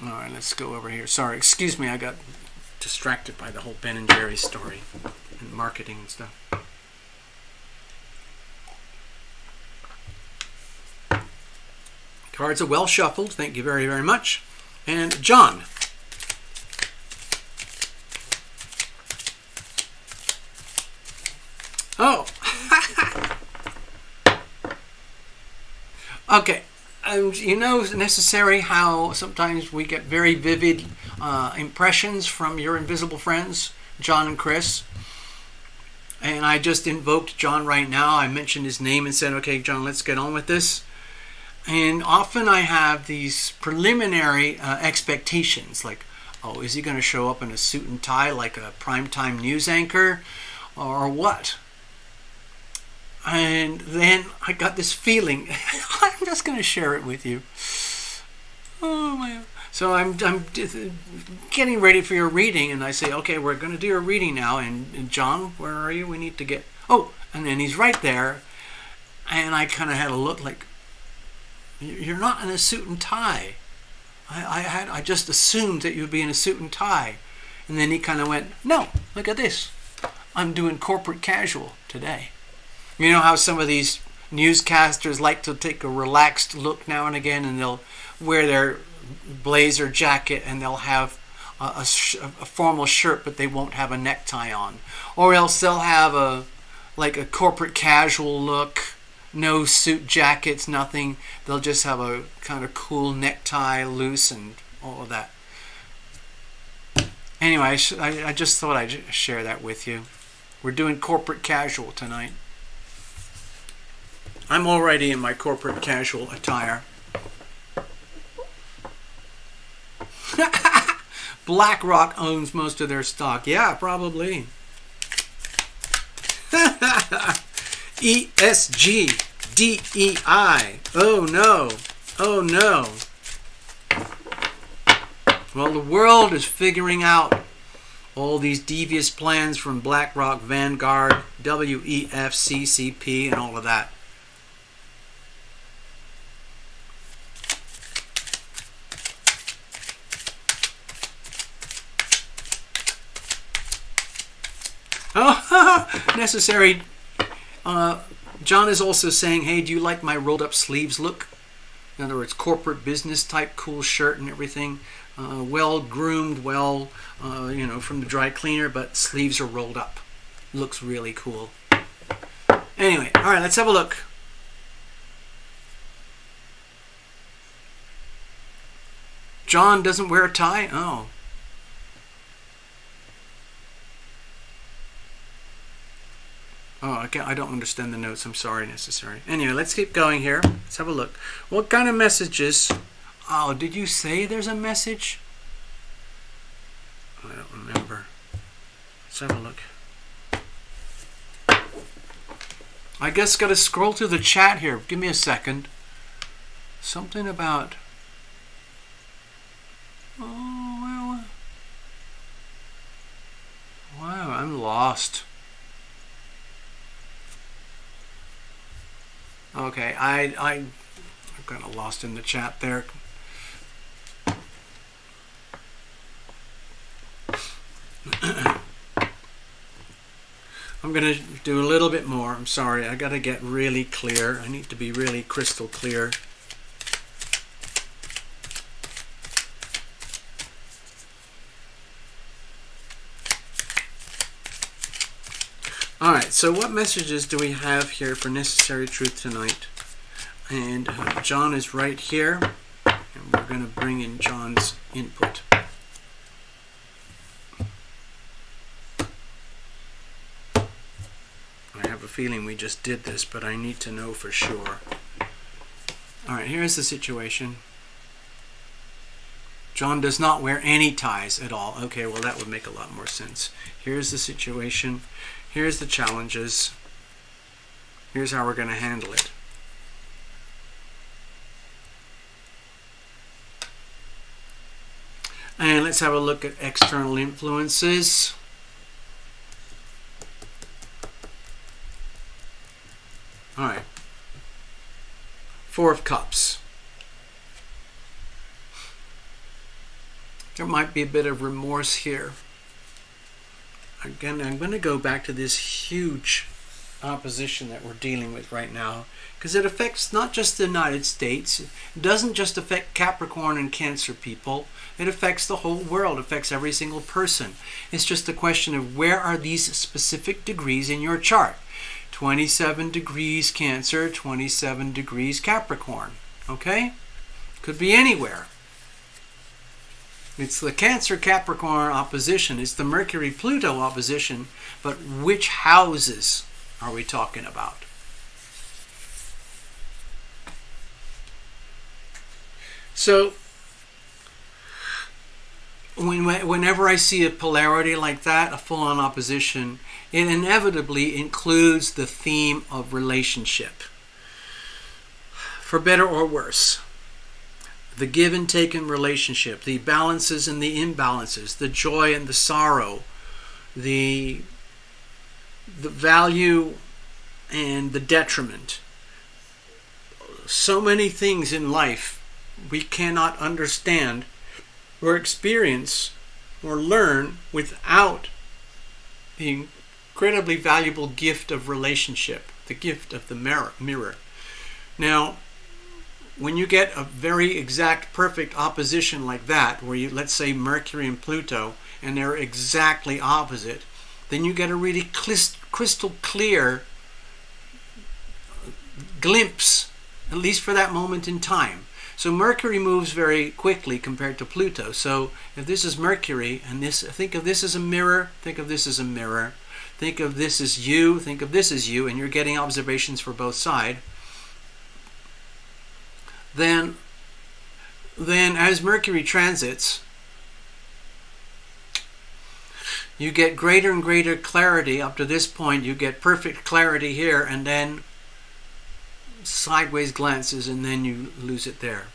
A: All right, let's go over here. Sorry, excuse me, I got distracted by the whole Ben & Jerry's story and marketing and stuff. Cards are well shuffled. Thank you very, very much. And John. Oh. Okay. You know, it's necessary how sometimes we get very vivid impressions from your invisible friends, John and Chris. And I just invoked John right now. I mentioned his name and said, okay, John, let's get on with this. And often I have these preliminary expectations, like, oh, is he going to show up in a suit and tie like a primetime news anchor or what? And then I got this feeling. I'm just going to share it with you. Oh my! So I'm getting ready for your reading, and I say, okay, we're going to do your reading now. And John, where are you? We need to get. Oh, and then he's right there, and I kind of had a look like, you're not in a suit and tie. I just assumed that you'd be in a suit and tie, and then he kind of went, no, look at this. I'm doing corporate casual today. You know how some of these newscasters like to take a relaxed look now and again, and they'll wear their blazer jacket and they'll have a formal shirt, but they won't have a necktie on. Or else they'll have a corporate casual look, no suit jackets, nothing. They'll just have a kind of cool necktie, loose, and all of that. Anyway, I just thought I'd share that with you. We're doing corporate casual tonight. I'm already in my corporate casual attire. BlackRock owns most of their stock. Yeah, probably. ESG, DEI. Oh no. Oh no. Well, the world is figuring out all these devious plans from BlackRock, Vanguard, WEF, CCP, and all of that. Oh, necessary. John is also saying, hey, do you like my rolled up sleeves look? In other words, corporate business type, cool shirt and everything. Well groomed, well, from the dry cleaner, but sleeves are rolled up. Looks really cool. Anyway, all right, let's have a look. John doesn't wear a tie? Oh. Oh, okay, I don't understand the notes. I'm sorry, necessary. Anyway, let's keep going here. Let's have a look. What kind of messages? Oh, did you say there's a message? I don't remember. Let's have a look. I guess got to scroll through the chat here. Give me a second. Something about... Oh, wow, I'm lost. Okay, I'm kind of lost in the chat there. I'm going to do a little bit more. I'm sorry, I got to get really clear. I need to be really crystal clear. Alright, so what messages do we have here for Necessary Truth tonight? And John is right here, and we're going to bring in John's input. I have a feeling we just did this, but I need to know for sure. Alright, here's the situation. John does not wear any ties at all. Okay, well that would make a lot more sense. Here's the situation. Here's the challenges. Here's how we're going to handle it. And let's have a look at external influences. All right. Four of Cups. There might be a bit of remorse here. Again, I'm going to go back to this huge opposition that we're dealing with right now, because it affects not just the United States. It doesn't just affect Capricorn and Cancer people. It affects the whole world. It affects every single person. It's just a question of where are these specific degrees in your chart. 27 degrees Cancer, 27 degrees Capricorn. Okay? Could be anywhere. It's the Cancer-Capricorn opposition. It's the Mercury-Pluto opposition. But which houses are we talking about? So, whenever I see a polarity like that, a full-on opposition, it inevitably includes the theme of relationship. For better or worse. The give and take in relationship, the balances and the imbalances, the joy and the sorrow, the value and the detriment. So many things in life we cannot understand or experience or learn without the incredibly valuable gift of relationship, the gift of the mirror. Now, when you get a very exact, perfect opposition like that, where you, let's say Mercury and Pluto, and they're exactly opposite, then you get a really crystal clear glimpse, at least for that moment in time. So Mercury moves very quickly compared to Pluto. So if this is Mercury, and this, think of this as a mirror, think of this as a mirror, think of this as you, think of this as you, and you're getting observations for both sides. then as Mercury transits, you get greater and greater clarity. Up to this point, you get perfect clarity here, and then sideways glances, and then you lose it there.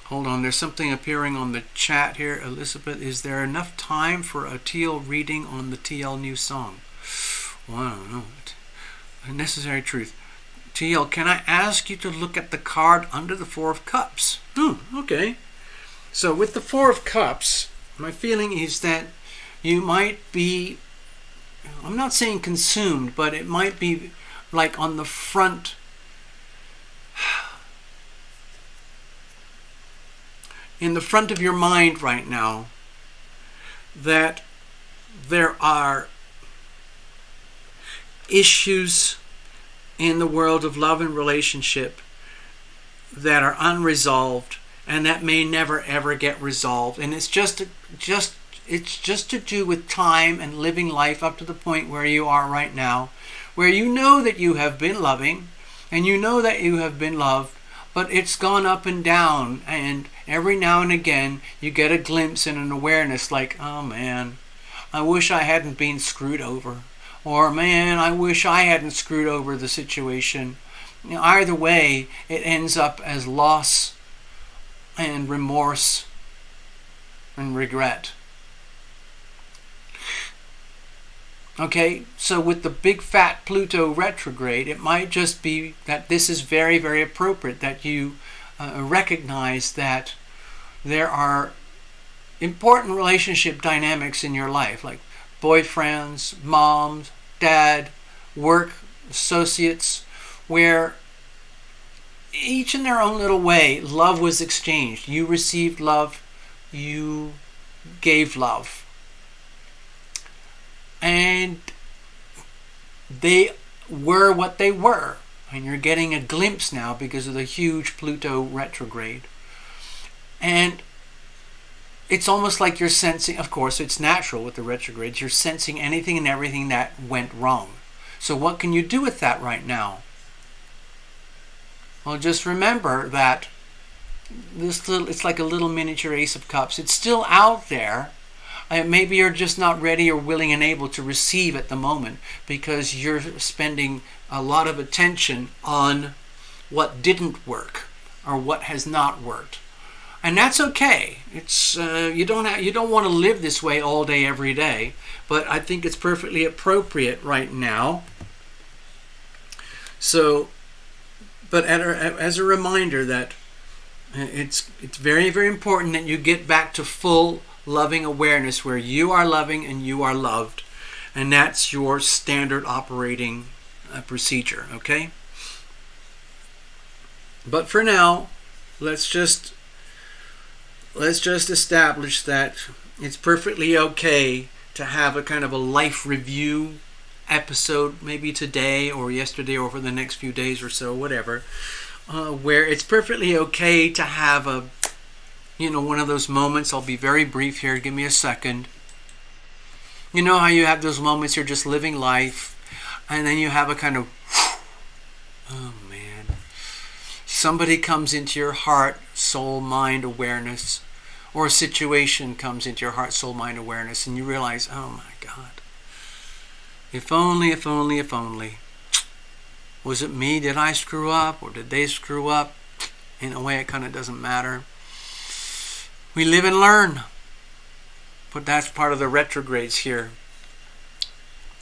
A: Hold on, there's something appearing on the chat here. Elizabeth, is there enough time for a TL reading on the TL new song? Well, I don't know. Necessary truth. TL, can I ask you to look at the card under the Four of Cups? Okay. So with the Four of Cups, my feeling is that you might be, I'm not saying consumed, but it might be like on the front, in the front of your mind right now, that there are issues in the world of love and relationship that are unresolved and that may never ever get resolved. And it's just to do with time and living life up to the point where you are right now, where you know that you have been loving and you know that you have been loved, but it's gone up and down, and every now and again you get a glimpse and an awareness like, oh man, I wish I hadn't been screwed over. Or, man, I wish I hadn't screwed over the situation. You know, either way, it ends up as loss and remorse and regret. Okay, so with the big fat Pluto retrograde, it might just be that this is very, very appropriate, that you recognize that there are important relationship dynamics in your life, like boyfriends, moms, dad, work, associates, where each in their own little way, love was exchanged. You received love, you gave love. And they were what they were. And you're getting a glimpse now because of the huge Pluto retrograde. And it's almost like you're sensing, of course, it's natural with the retrogrades, you're sensing anything and everything that went wrong. So what can you do with that right now? Well, just remember that it's like a little miniature Ace of Cups. It's still out there. Maybe you're just not ready or willing and able to receive at the moment because you're spending a lot of attention on what didn't work or what has not worked. And that's okay. It's you don't want to live this way all day, every day. But I think it's perfectly appropriate right now. So, but as a reminder that it's very, very important that you get back to full loving awareness where you are loving and you are loved, and that's your standard operating procedure. Okay. But for now, let's just establish that it's perfectly okay to have a kind of a life review episode, maybe today or yesterday or over the next few days or so, whatever, where it's perfectly okay to have one of those moments. I'll be very brief here. Give me a second. You know how you have those moments you're just living life, and then you have a kind of, oh man, somebody comes into your heart, soul, mind, awareness, or a situation comes into your heart, soul, mind, awareness, and you realize, oh my God, if only, if only, if only. Was it me? Did I screw up? Or did they screw up? In a way, it kind of doesn't matter. We live and learn. But that's part of the retrogrades here.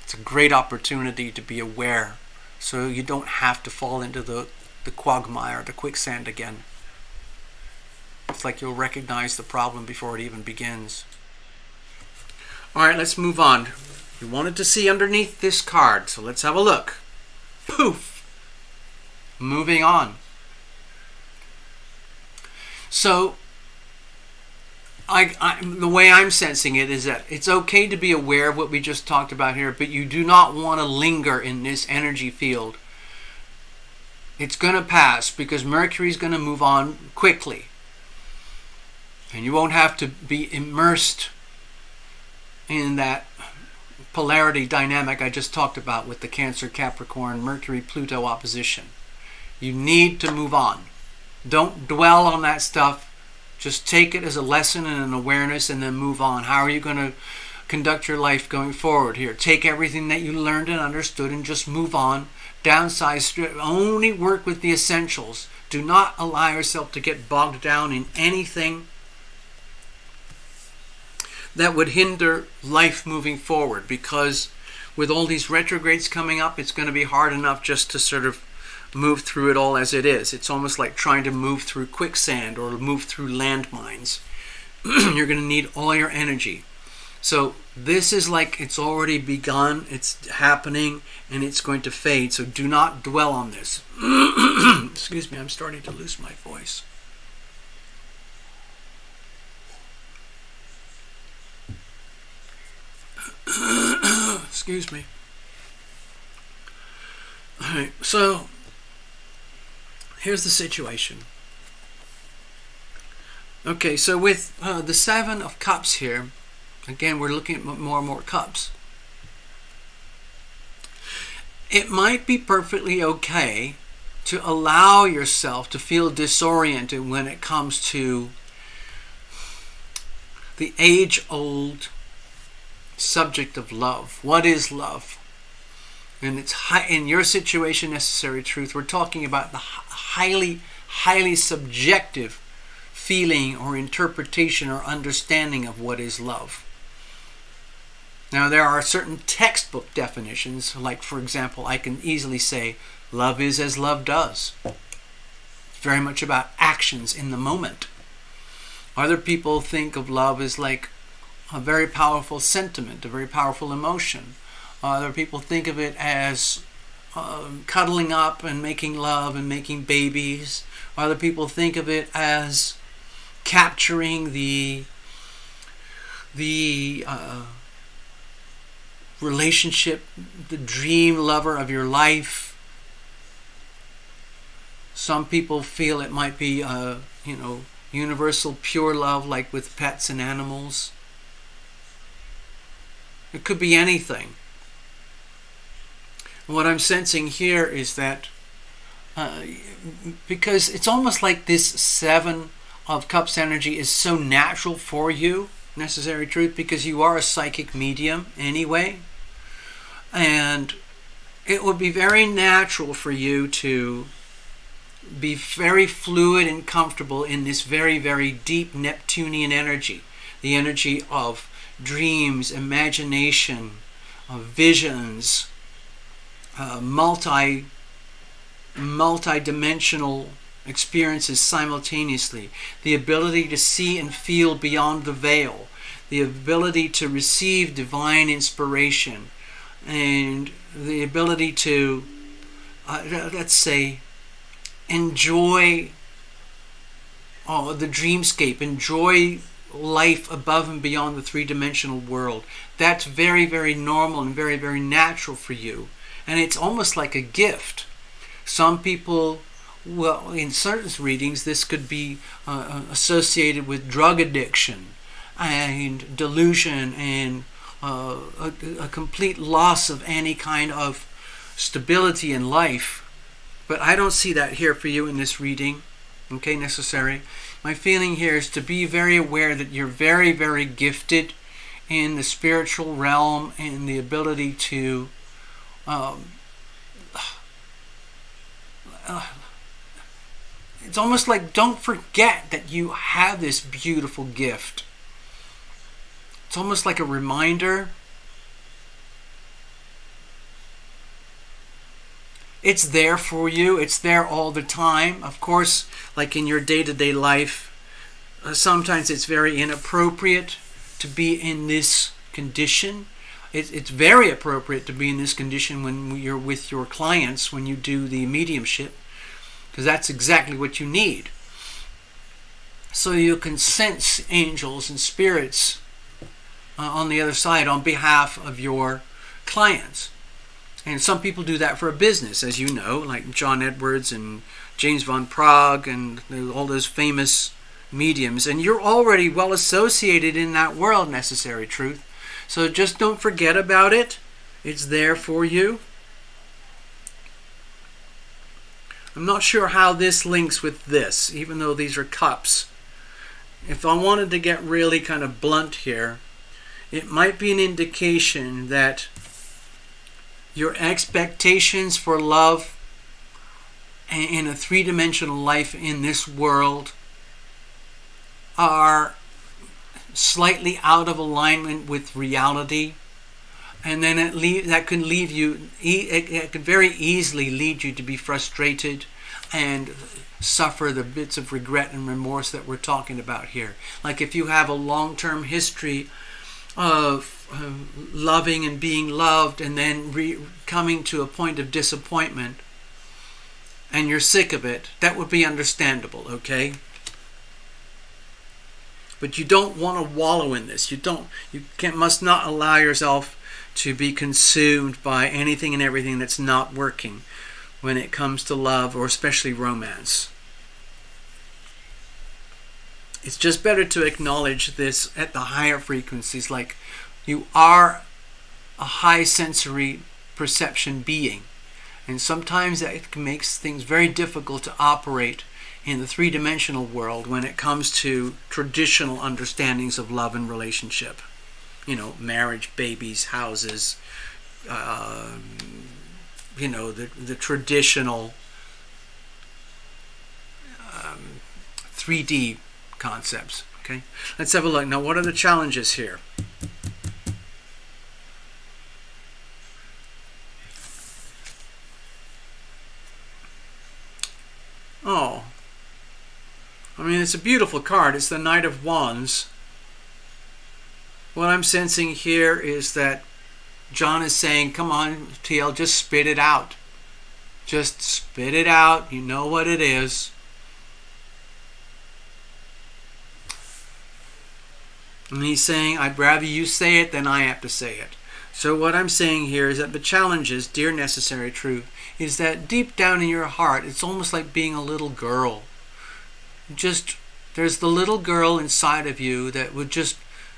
A: It's a great opportunity to be aware so you don't have to fall into the quagmire, the quicksand again. It's like you'll recognize the problem before it even begins. Alright, let's move on. You wanted to see underneath this card, so let's have a look. Poof! Moving on. So, the way I'm sensing it is that it's okay to be aware of what we just talked about here, but you do not want to linger in this energy field. It's going to pass because Mercury's going to move on quickly. And you won't have to be immersed in that polarity dynamic I just talked about with the Cancer, Capricorn, Mercury, Pluto opposition. You need to move on. Don't dwell on that stuff. Just take it as a lesson and an awareness and then move on. How are you going to conduct your life going forward here? Take everything that you learned and understood and just move on. Downsize, only work with the essentials. Do not allow yourself to get bogged down in anything that would hinder life moving forward, because with all these retrogrades coming up, it's going to be hard enough just to sort of move through it all as it is. It's almost like trying to move through quicksand or move through landmines. You're going to need all your energy. So this is like it's already begun, it's happening, and it's going to fade. So do not dwell on this. Excuse me, I'm starting to lose my voice. Excuse me. All right, so here's the situation. Okay, so with the Seven of Cups here, again, we're looking at more and more cups. It might be perfectly okay to allow yourself to feel disoriented when it comes to the age-old subject of love. What is love? And it's in your situation, necessary truth. We're talking about the highly subjective feeling or interpretation or understanding of what is love. Now, there are certain textbook definitions, like, for example, I can easily say, love is as love does. It's very much about actions in the moment. Other people think of love as like a very powerful sentiment, a very powerful emotion. Other people think of it as cuddling up and making love and making babies. Other people think of it as capturing the relationship, the dream lover of your life. Some people feel it might be, universal pure love, like with pets and animals. It could be anything. What I'm sensing here is that because it's almost like this Seven of Cups energy is so natural for you, necessary truth, because you are a psychic medium anyway, and it would be very natural for you to be very fluid and comfortable in this very, very deep Neptunian energy, the energy of dreams, imagination, visions, multi-dimensional experiences simultaneously, the ability to see and feel beyond the veil, the ability to receive divine inspiration, and the ability to, let's say, enjoy the dreamscape, enjoy life above and beyond the three-dimensional world. That's very, very normal and very, very natural for you. And it's almost like a gift. Some people, well, in certain readings, this could be associated with drug addiction and delusion and a complete loss of any kind of stability in life. But I don't see that here for you in this reading. Okay, necessary. My feeling here is to be very aware that you're very, very gifted in the spiritual realm and the ability to it's almost like, don't forget that you have this beautiful gift. It's almost like a reminder. It's there for you. It's there all the time. Of course, like in your day-to-day life, sometimes it's very inappropriate to be in this condition. It's very appropriate to be in this condition when you're with your clients, when you do the mediumship, because that's exactly what you need. So you can sense angels and spirits on the other side on behalf of your clients. And some people do that for a business, as you know, like John Edwards and James Van Praagh and all those famous mediums. And you're already well associated in that world, necessary truth. So just don't forget about it. It's there for you. I'm not sure how this links with this, even though these are cups. If I wanted to get really kind of blunt here, it might be an indication that your expectations for love in a three-dimensional life in this world are slightly out of alignment with reality, and then that can leave you. It could very easily lead you to be frustrated and suffer the bits of regret and remorse that we're talking about here. Like if you have a long-term history of loving and being loved, and then coming to a point of disappointment, and you're sick of it, that would be understandable, okay? But you don't want to wallow in this. Must not allow yourself to be consumed by anything and everything that's not working when it comes to love, or especially romance. It's just better to acknowledge this at the higher frequencies, like you are a high sensory perception being. And sometimes that makes things very difficult to operate in the three-dimensional world when it comes to traditional understandings of love and relationship. You know, marriage, babies, houses, the traditional 3D concepts. Okay, let's have a look. Now, what are the challenges here? Oh, I mean, it's a beautiful card. It's the Knight of Wands. What I'm sensing here is that John is saying, come on, TL, just spit it out. Just spit it out. You know what it is. And he's saying, I'd rather you say it than I have to say it. So what I'm saying here is that the challenge is, dear necessary truth, is that deep down in your heart, it's almost like being a little girl. There's the little girl inside of you that would just,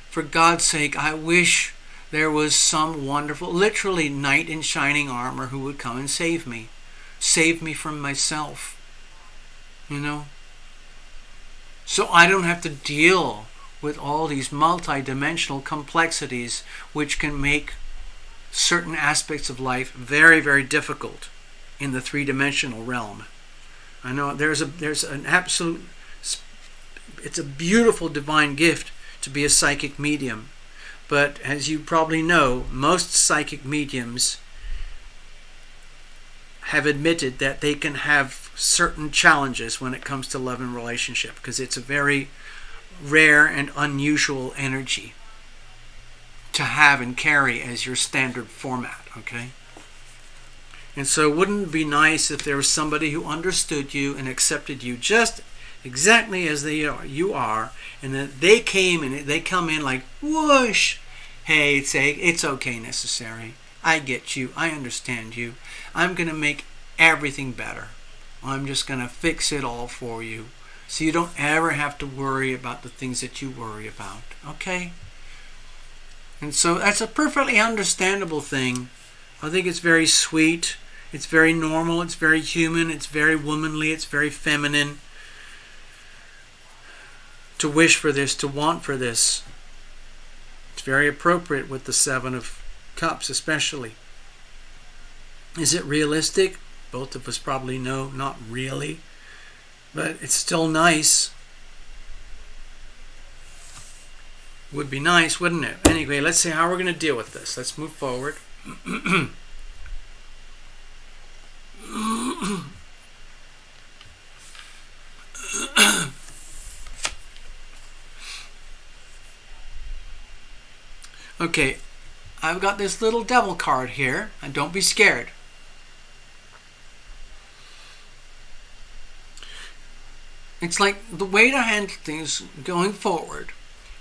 A: for God's sake, I wish there was some wonderful, literally knight in shining armor who would come and save me from myself, so I don't have to deal with all these multi-dimensional complexities which can make certain aspects of life very, very difficult in the three-dimensional realm. I know there's an absolute, it's a beautiful divine gift to be a psychic medium. But as you probably know, most psychic mediums have admitted that they can have certain challenges when it comes to love and relationship, because it's a very rare and unusual energy to have and carry as your standard format, okay? And so wouldn't it be nice if there was somebody who understood you and accepted you just exactly as you are, and that they come in like whoosh, hey, it's okay, necessary, I get you, I understand you, I'm going to make everything better, I'm just going to fix it all for you, so you don't ever have to worry about the things that you worry about, okay? And so that's a perfectly understandable thing. I think it's very sweet, it's very normal, it's very human, it's very womanly, it's very feminine to wish for this, to want for this. It's very appropriate with the Seven of Cups especially. Is it realistic? Both of us probably know not really, but it's still nice. Would be nice, wouldn't it? Anyway, let's see how we're going to deal with this. Let's move forward. Okay, I've got this little devil card here, and don't be scared. It's like the way to handle things going forward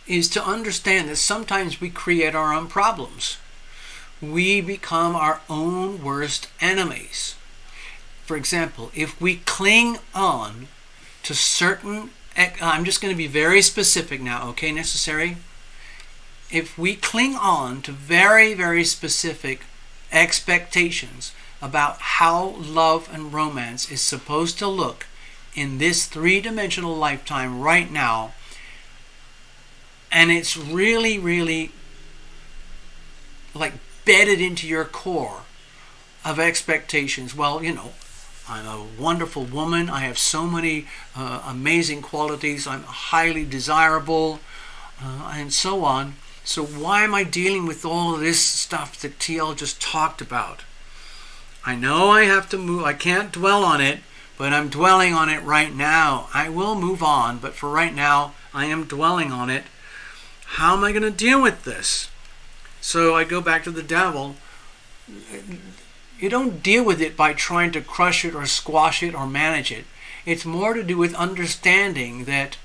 A: is to understand that sometimes we create our own problems. We become our own worst enemies. For example, if we cling on to certain, I'm just going to be very specific now, okay, necessary? if we cling on to very, very specific expectations about how love and romance is supposed to look in this three-dimensional lifetime right now, and it's really, really like bedded into your core of expectations. Well, I'm a wonderful woman. I have so many amazing qualities. I'm highly desirable, and so on. So why am I dealing with all of this stuff that TL just talked about? I know I have to move. I can't dwell on it, but I'm dwelling on it right now. I will move on, but for right now, I am dwelling on it. How am I going to deal with this? So I go back to the devil. You don't deal with it by trying to crush it or squash it or manage it. It's more to do with understanding that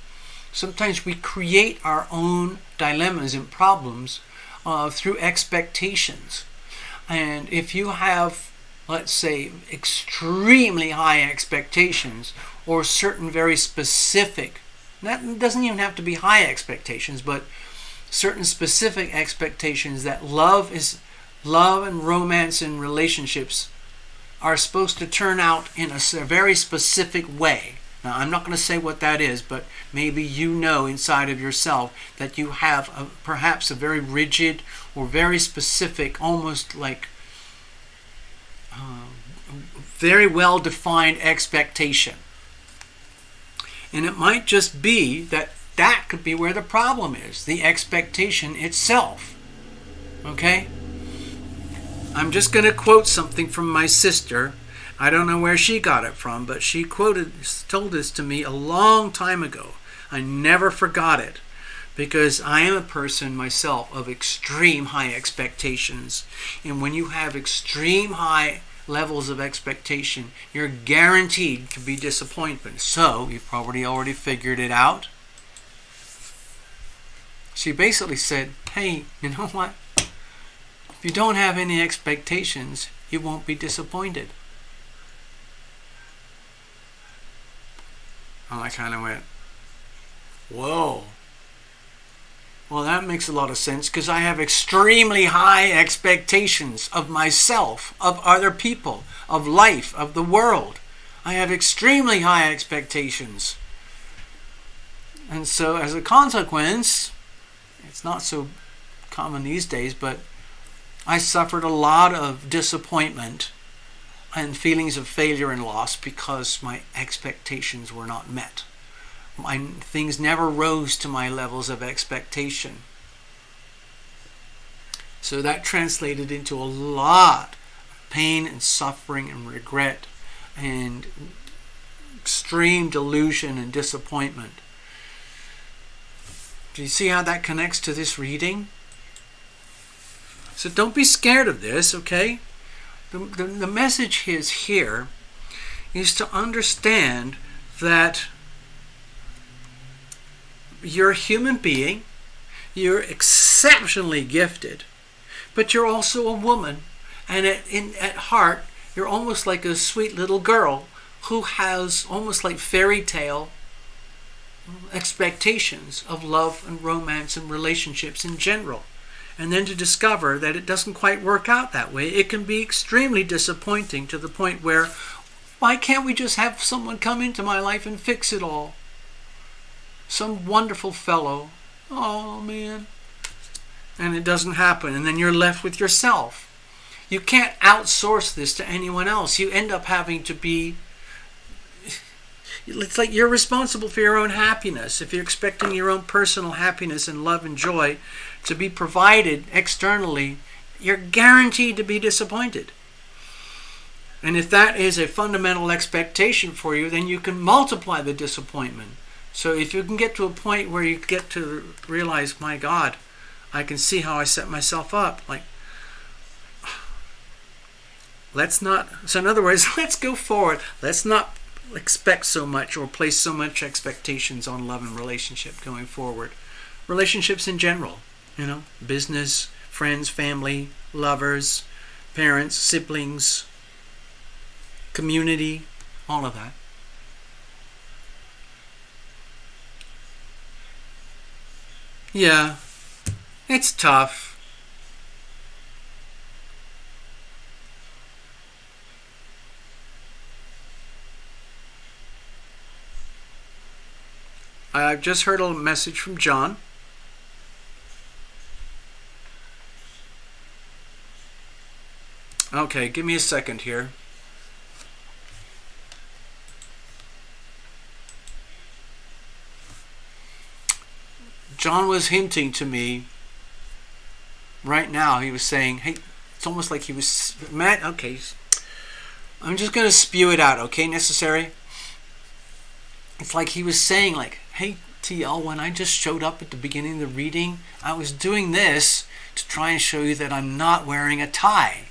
A: sometimes we create our own dilemmas and problems through expectations. And if you have, let's say, extremely high expectations or certain very specific, that doesn't even have to be high expectations, but certain specific expectations that love and romance and relationships are supposed to turn out in a very specific way. Now, I'm not going to say what that is, but maybe you know inside of yourself that you have perhaps a very rigid or very specific, almost like very well-defined expectation. And it might just be that could be where the problem is, the expectation itself. Okay? I'm just going to quote something from my sister. I don't know where she got it from, but she told this to me a long time ago. I never forgot it, because I am a person myself of extreme high expectations. And when you have extreme high levels of expectation, you're guaranteed to be disappointment. So you've probably already figured it out. She basically said, hey, you know what? If you don't have any expectations, you won't be disappointed. And I kind of went, whoa. Well, that makes a lot of sense, because I have extremely high expectations of myself, of other people, of life, of the world. I have extremely high expectations. And so as a consequence, it's not so common these days, but I suffered a lot of disappointment and feelings of failure and loss because my expectations were not met. Things never rose to my levels of expectation. So that translated into a lot of pain and suffering and regret and extreme delusion and disappointment. Do you see how that connects to this reading? So don't be scared of this, okay? The message here is to understand that you're a human being, you're exceptionally gifted, but you're also a woman, and at heart, you're almost like a sweet little girl who has almost like fairy tale expectations of love and romance and relationships in general. And then to discover that it doesn't quite work out that way, it can be extremely disappointing, to the point where, why can't we just have someone come into my life and fix it all? Some wonderful fellow. Oh, man. And it doesn't happen. And then you're left with yourself. You can't outsource this to anyone else. You end up having to be... It's like you're responsible for your own happiness. If you're expecting your own personal happiness and love and joy to be provided externally, you're guaranteed to be disappointed. And if that is a fundamental expectation for you, then you can multiply the disappointment. So if you can get to a point where you get to realize, my God, I can see how I set myself up. Like, let's not, so in other words, let's go forward. Let's not expect so much or place so much expectations on love and relationship going forward. Relationships in general, business, friends, family, lovers, parents, siblings, community, all of that. Yeah, It's tough. I've just heard a message from John. Okay, give me a second here. John was hinting to me right now. He was saying, hey, it's almost like he was, Matt, okay, I'm just going to spew it out, okay, necessary? It's like he was saying, like, hey, TL, when I just showed up at the beginning of the reading, I was doing this to try and show you that I'm not wearing a tie.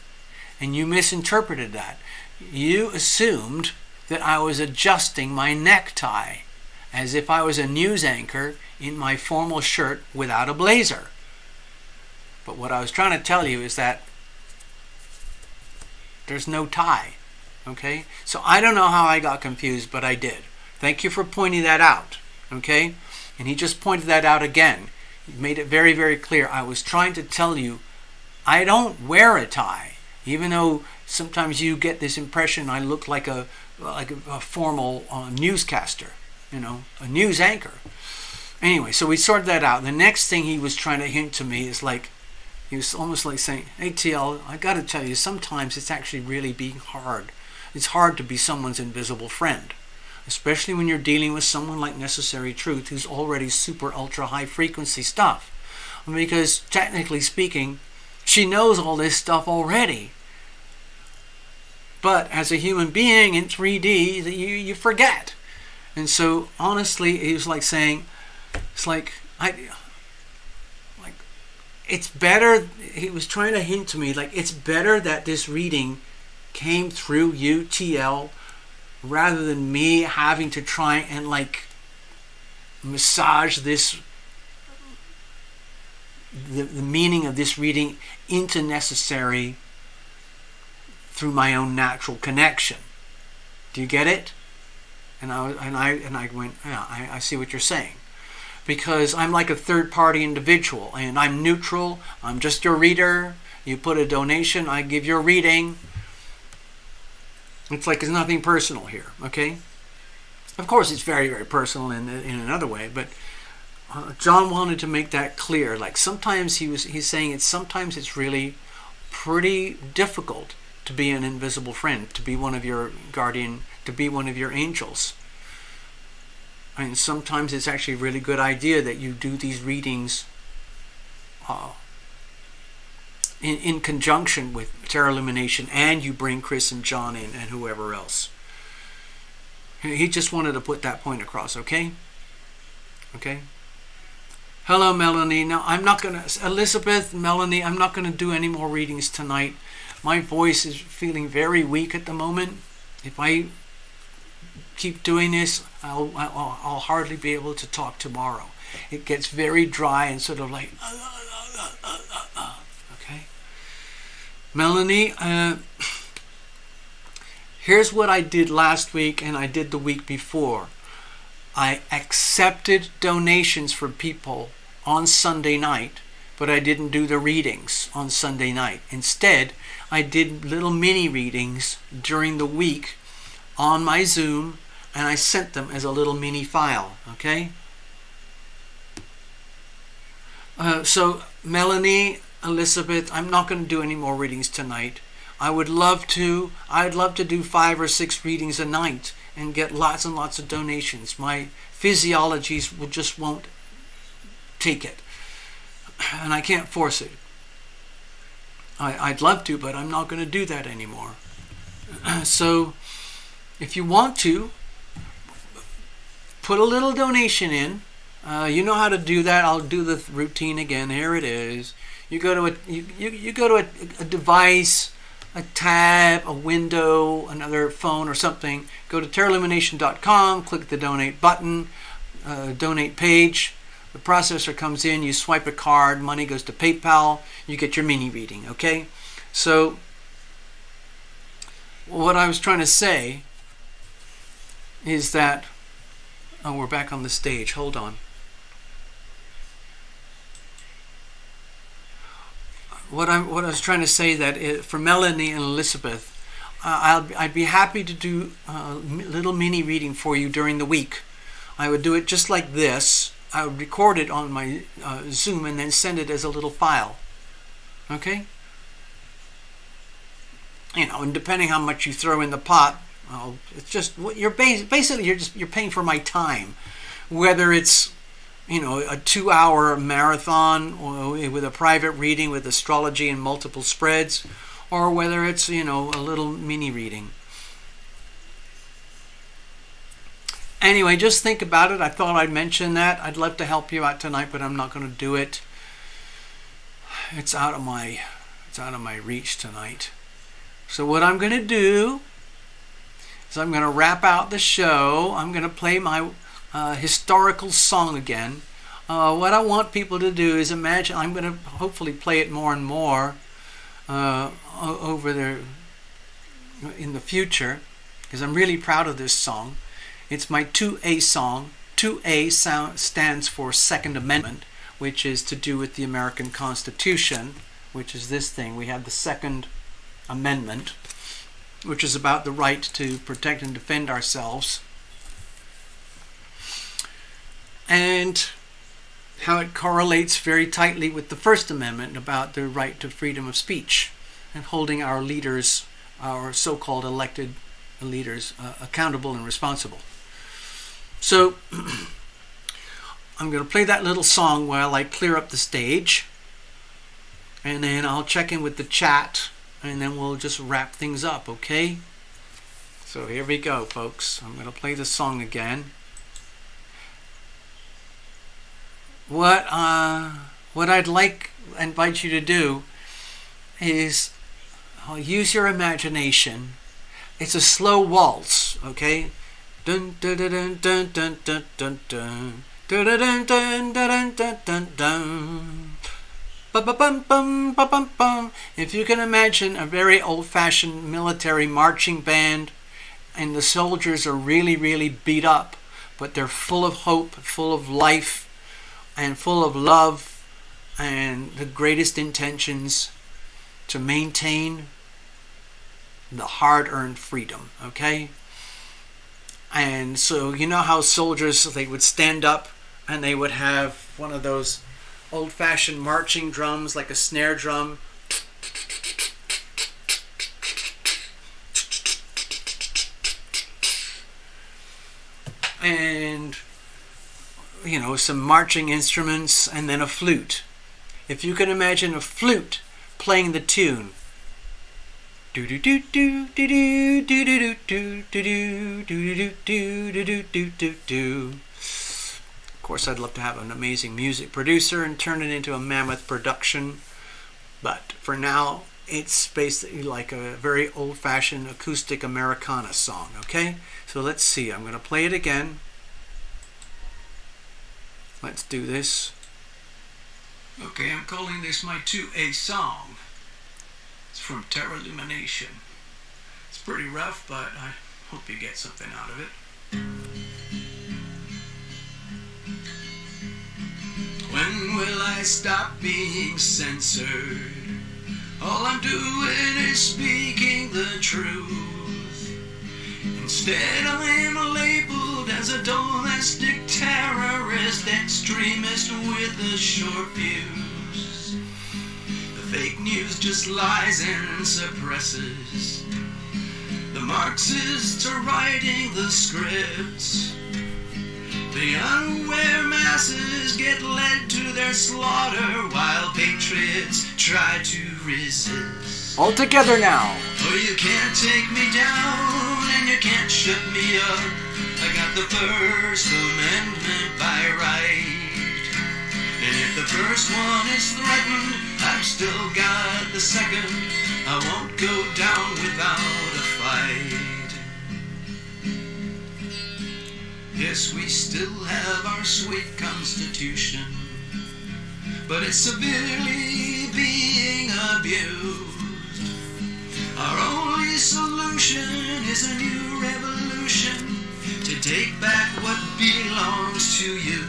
A: And you misinterpreted that. You assumed that I was adjusting my necktie as if I was a news anchor in my formal shirt without a blazer. But what I was trying to tell you is that there's no tie. Okay? So I don't know how I got confused, but I did. Thank you for pointing that out. Okay? And he just pointed that out again. He made it very, very clear. I was trying to tell you I don't wear a tie. Even though sometimes you get this impression I look like a formal newscaster, a news anchor. Anyway, so we sorted that out. The next thing he was trying to hint to me is like, he was almost like saying, hey TL, I got to tell you, sometimes it's actually really being hard. It's hard to be someone's invisible friend, especially when you're dealing with someone like Necessary Truth, who's already super ultra high frequency stuff. Because technically speaking, she knows all this stuff already. But as a human being in 3D, you forget. And so honestly, he was like saying, it's better, he was trying to hint to me, like, it's better that this reading came through you, TL, rather than me having to try and like massage this, the meaning of this reading into Necessary through my own natural connection. Do you get it? And I went, yeah, I see what you're saying. Because I'm like a third-party individual, and I'm neutral. I'm just your reader. You put a donation, I give your reading. It's like there's nothing personal here, okay? Of course, it's very, very personal in another way, but John wanted to make that clear. Like sometimes he's saying sometimes it's really pretty difficult to be an invisible friend, to be one of your guardian, to be one of your angels. And sometimes it's actually a really good idea that you do these readings in conjunction with TarotLumination, and you bring Chris and John in and whoever else. He just wanted to put that point across, okay? Okay? Hello, Melanie. Now, I'm not going to... Elizabeth, Melanie, I'm not going to do any more readings tonight. My voice is feeling very weak at the moment. If I keep doing this, I'll hardly be able to talk tomorrow. It gets very dry and sort of like... Okay? Melanie, here's what I did last week and I did the week before. I accepted donations from people on Sunday night, but I didn't do the readings on Sunday night. Instead, I did little mini readings during the week on my Zoom, and I sent them as a little mini file, okay? So, Melanie, Elizabeth, I'm not going to do any more readings tonight. I'd love to do 5 or 6 readings a night and get lots and lots of donations. My physiologies won't take it. And I can't force it. I'd love to, but I'm not going to do that anymore. So, if you want to, put a little donation in. You know how to do that. I'll do the routine again. Here it is. You go to a device, a tab, a window, another phone or something. Go to TarotLumination.com, click the donate button, donate page. The processor comes in, you swipe a card, money goes to PayPal, you get your mini reading, okay? So, what I was trying to say is that, oh, we're back on the stage, hold on. what I was trying to say that for Melanie and Elizabeth, I'd be happy to do a little mini reading for you during the week. I would do it just like this. I would record it on my Zoom and then send it as a little file. Okay? You know, and depending how much you throw in the pot, it's just you're basically you're paying for my time, whether it's, you know, a 2-hour marathon with a private reading with astrology and multiple spreads, or whether it's, you know, a little mini reading. Anyway, just think about it. I thought I'd mention that. I'd love to help you out tonight, but I'm not going to do it. It's out of my reach tonight. So what I'm going to do is I'm going to wrap out the show. I'm going to play my historical song again. What I want people to do is imagine, I'm going to hopefully play it more and more over there in the future, because I'm really proud of this song. It's my 2A song. 2A stands for Second Amendment, which is to do with the American Constitution, which is this thing. We have the Second Amendment, which is about the right to protect and defend ourselves, and how it correlates very tightly with the First Amendment about the right to freedom of speech and holding our leaders, our so-called elected leaders, accountable and responsible. So I'm going to play that little song while I clear up the stage, and then I'll check in with the chat, and then we'll just wrap things up, okay? So here we go, folks. I'm going to play the song again. What I'd like to invite you to do is use your imagination. It's a slow waltz, okay? Dun dun dun dun dun dun dun dun dun dun dun dun dun dun dun. If you can imagine a very old-fashioned military marching band, and the soldiers are really, really beat up, but they're full of hope, full of life, and full of love, and the greatest intentions to maintain the hard-earned freedom, okay? And so you know how soldiers, they would stand up and they would have one of those old-fashioned marching drums, like a snare drum. And, you know, some marching instruments, and then a flute. If you can imagine a flute playing the tune. Do do do do do do do do do do do do do do do do. Of course, I'd love to have an amazing music producer and turn it into a mammoth production, but for now, it's basically like a very old-fashioned acoustic Americana song, okay? So let's see, I'm going to play it again. Let's do this. Okay, I'm calling this my 2A song. It's from TarotLumination. It's pretty rough, but I hope you get something out of it. When will I stop being censored? All I'm doing is speaking the truth. Instead I am labeled as a domestic terrorist, extremist with a short fuse. The fake news just lies and suppresses. The Marxists are writing the scripts. The unaware masses get led to their slaughter while patriots try to resist. All together now. Oh, you can't take me down and you can't shut me up. I got the First Amendment by right. And if the first one is threatened, I've still got the second. I won't go down without a fight. Yes, we still have our sweet Constitution, but it's severely being abused. Our only solution is a new revolution to take back what belongs to you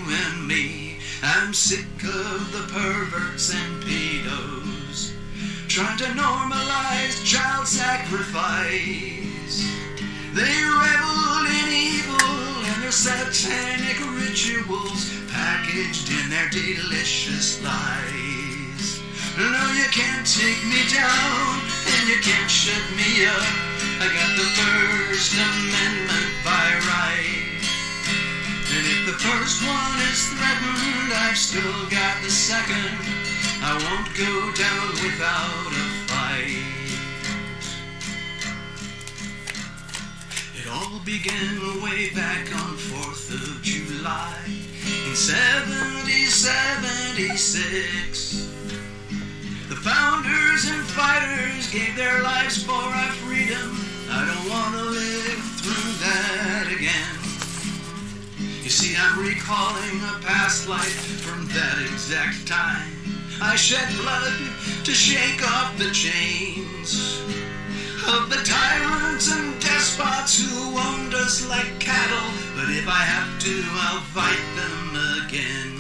A: and me. I'm sick of the perverts and pedos
B: trying to normalize child sacrifice. They revel in evil and their satanic rituals packaged in their delicious lies. No, you can't take me down and you can't shut me up. I got the First Amendment by right. And if the first one is threatened, I've still got the second. I won't go down without a fight. It all began way back on 4th of July in 1776. The founders and fighters gave their lives for our freedom. I don't want to live through that again. You see, I'm recalling a past life from that exact time. I shed blood to shake off the chains of the tyrants and despots who owned us like cattle. But if I have to, I'll fight them again.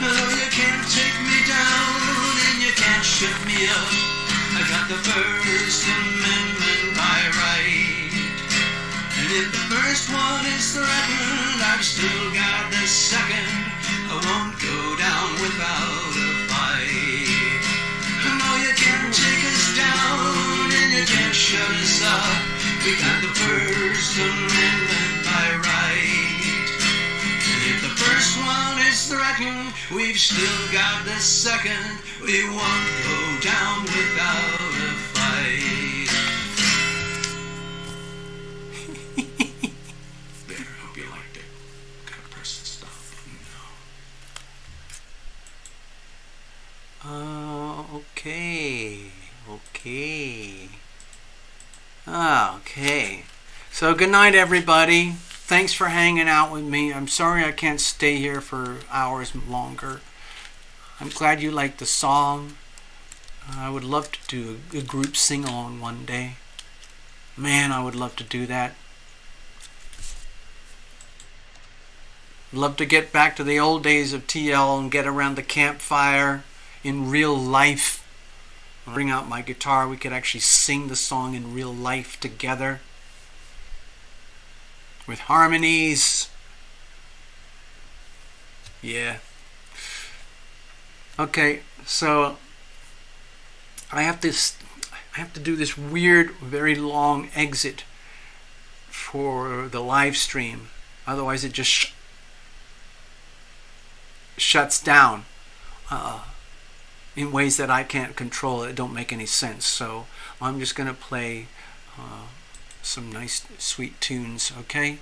B: Oh, you can't take me down and you can't shut me up. I got the First Amendment by right. And if the first one is threatened, I've still got the second. I won't go down without a fight. No, you can't take us down and you can't shut us up. We got the First Amendment by right. And if the first one is threatened, we've still got the second. We won't go down without a fight. There, hope you liked it. Gotta press the stop button now.
A: Okay. So good night, everybody. Thanks for hanging out with me. I'm sorry I can't stay here for hours longer. I'm glad you liked the song. I would love to do a group sing-along one day. Man, I would love to do that. Love to get back to the old days of TL and get around the campfire in real life. Bring out my guitar. We could actually sing the song in real life together with harmonies. Yeah. Okay, so I have to do this weird, very long exit for the live stream. Otherwise, it just shuts down in ways that I can't control. It don't make any sense. So I'm just going to play some nice, sweet tunes. Okay.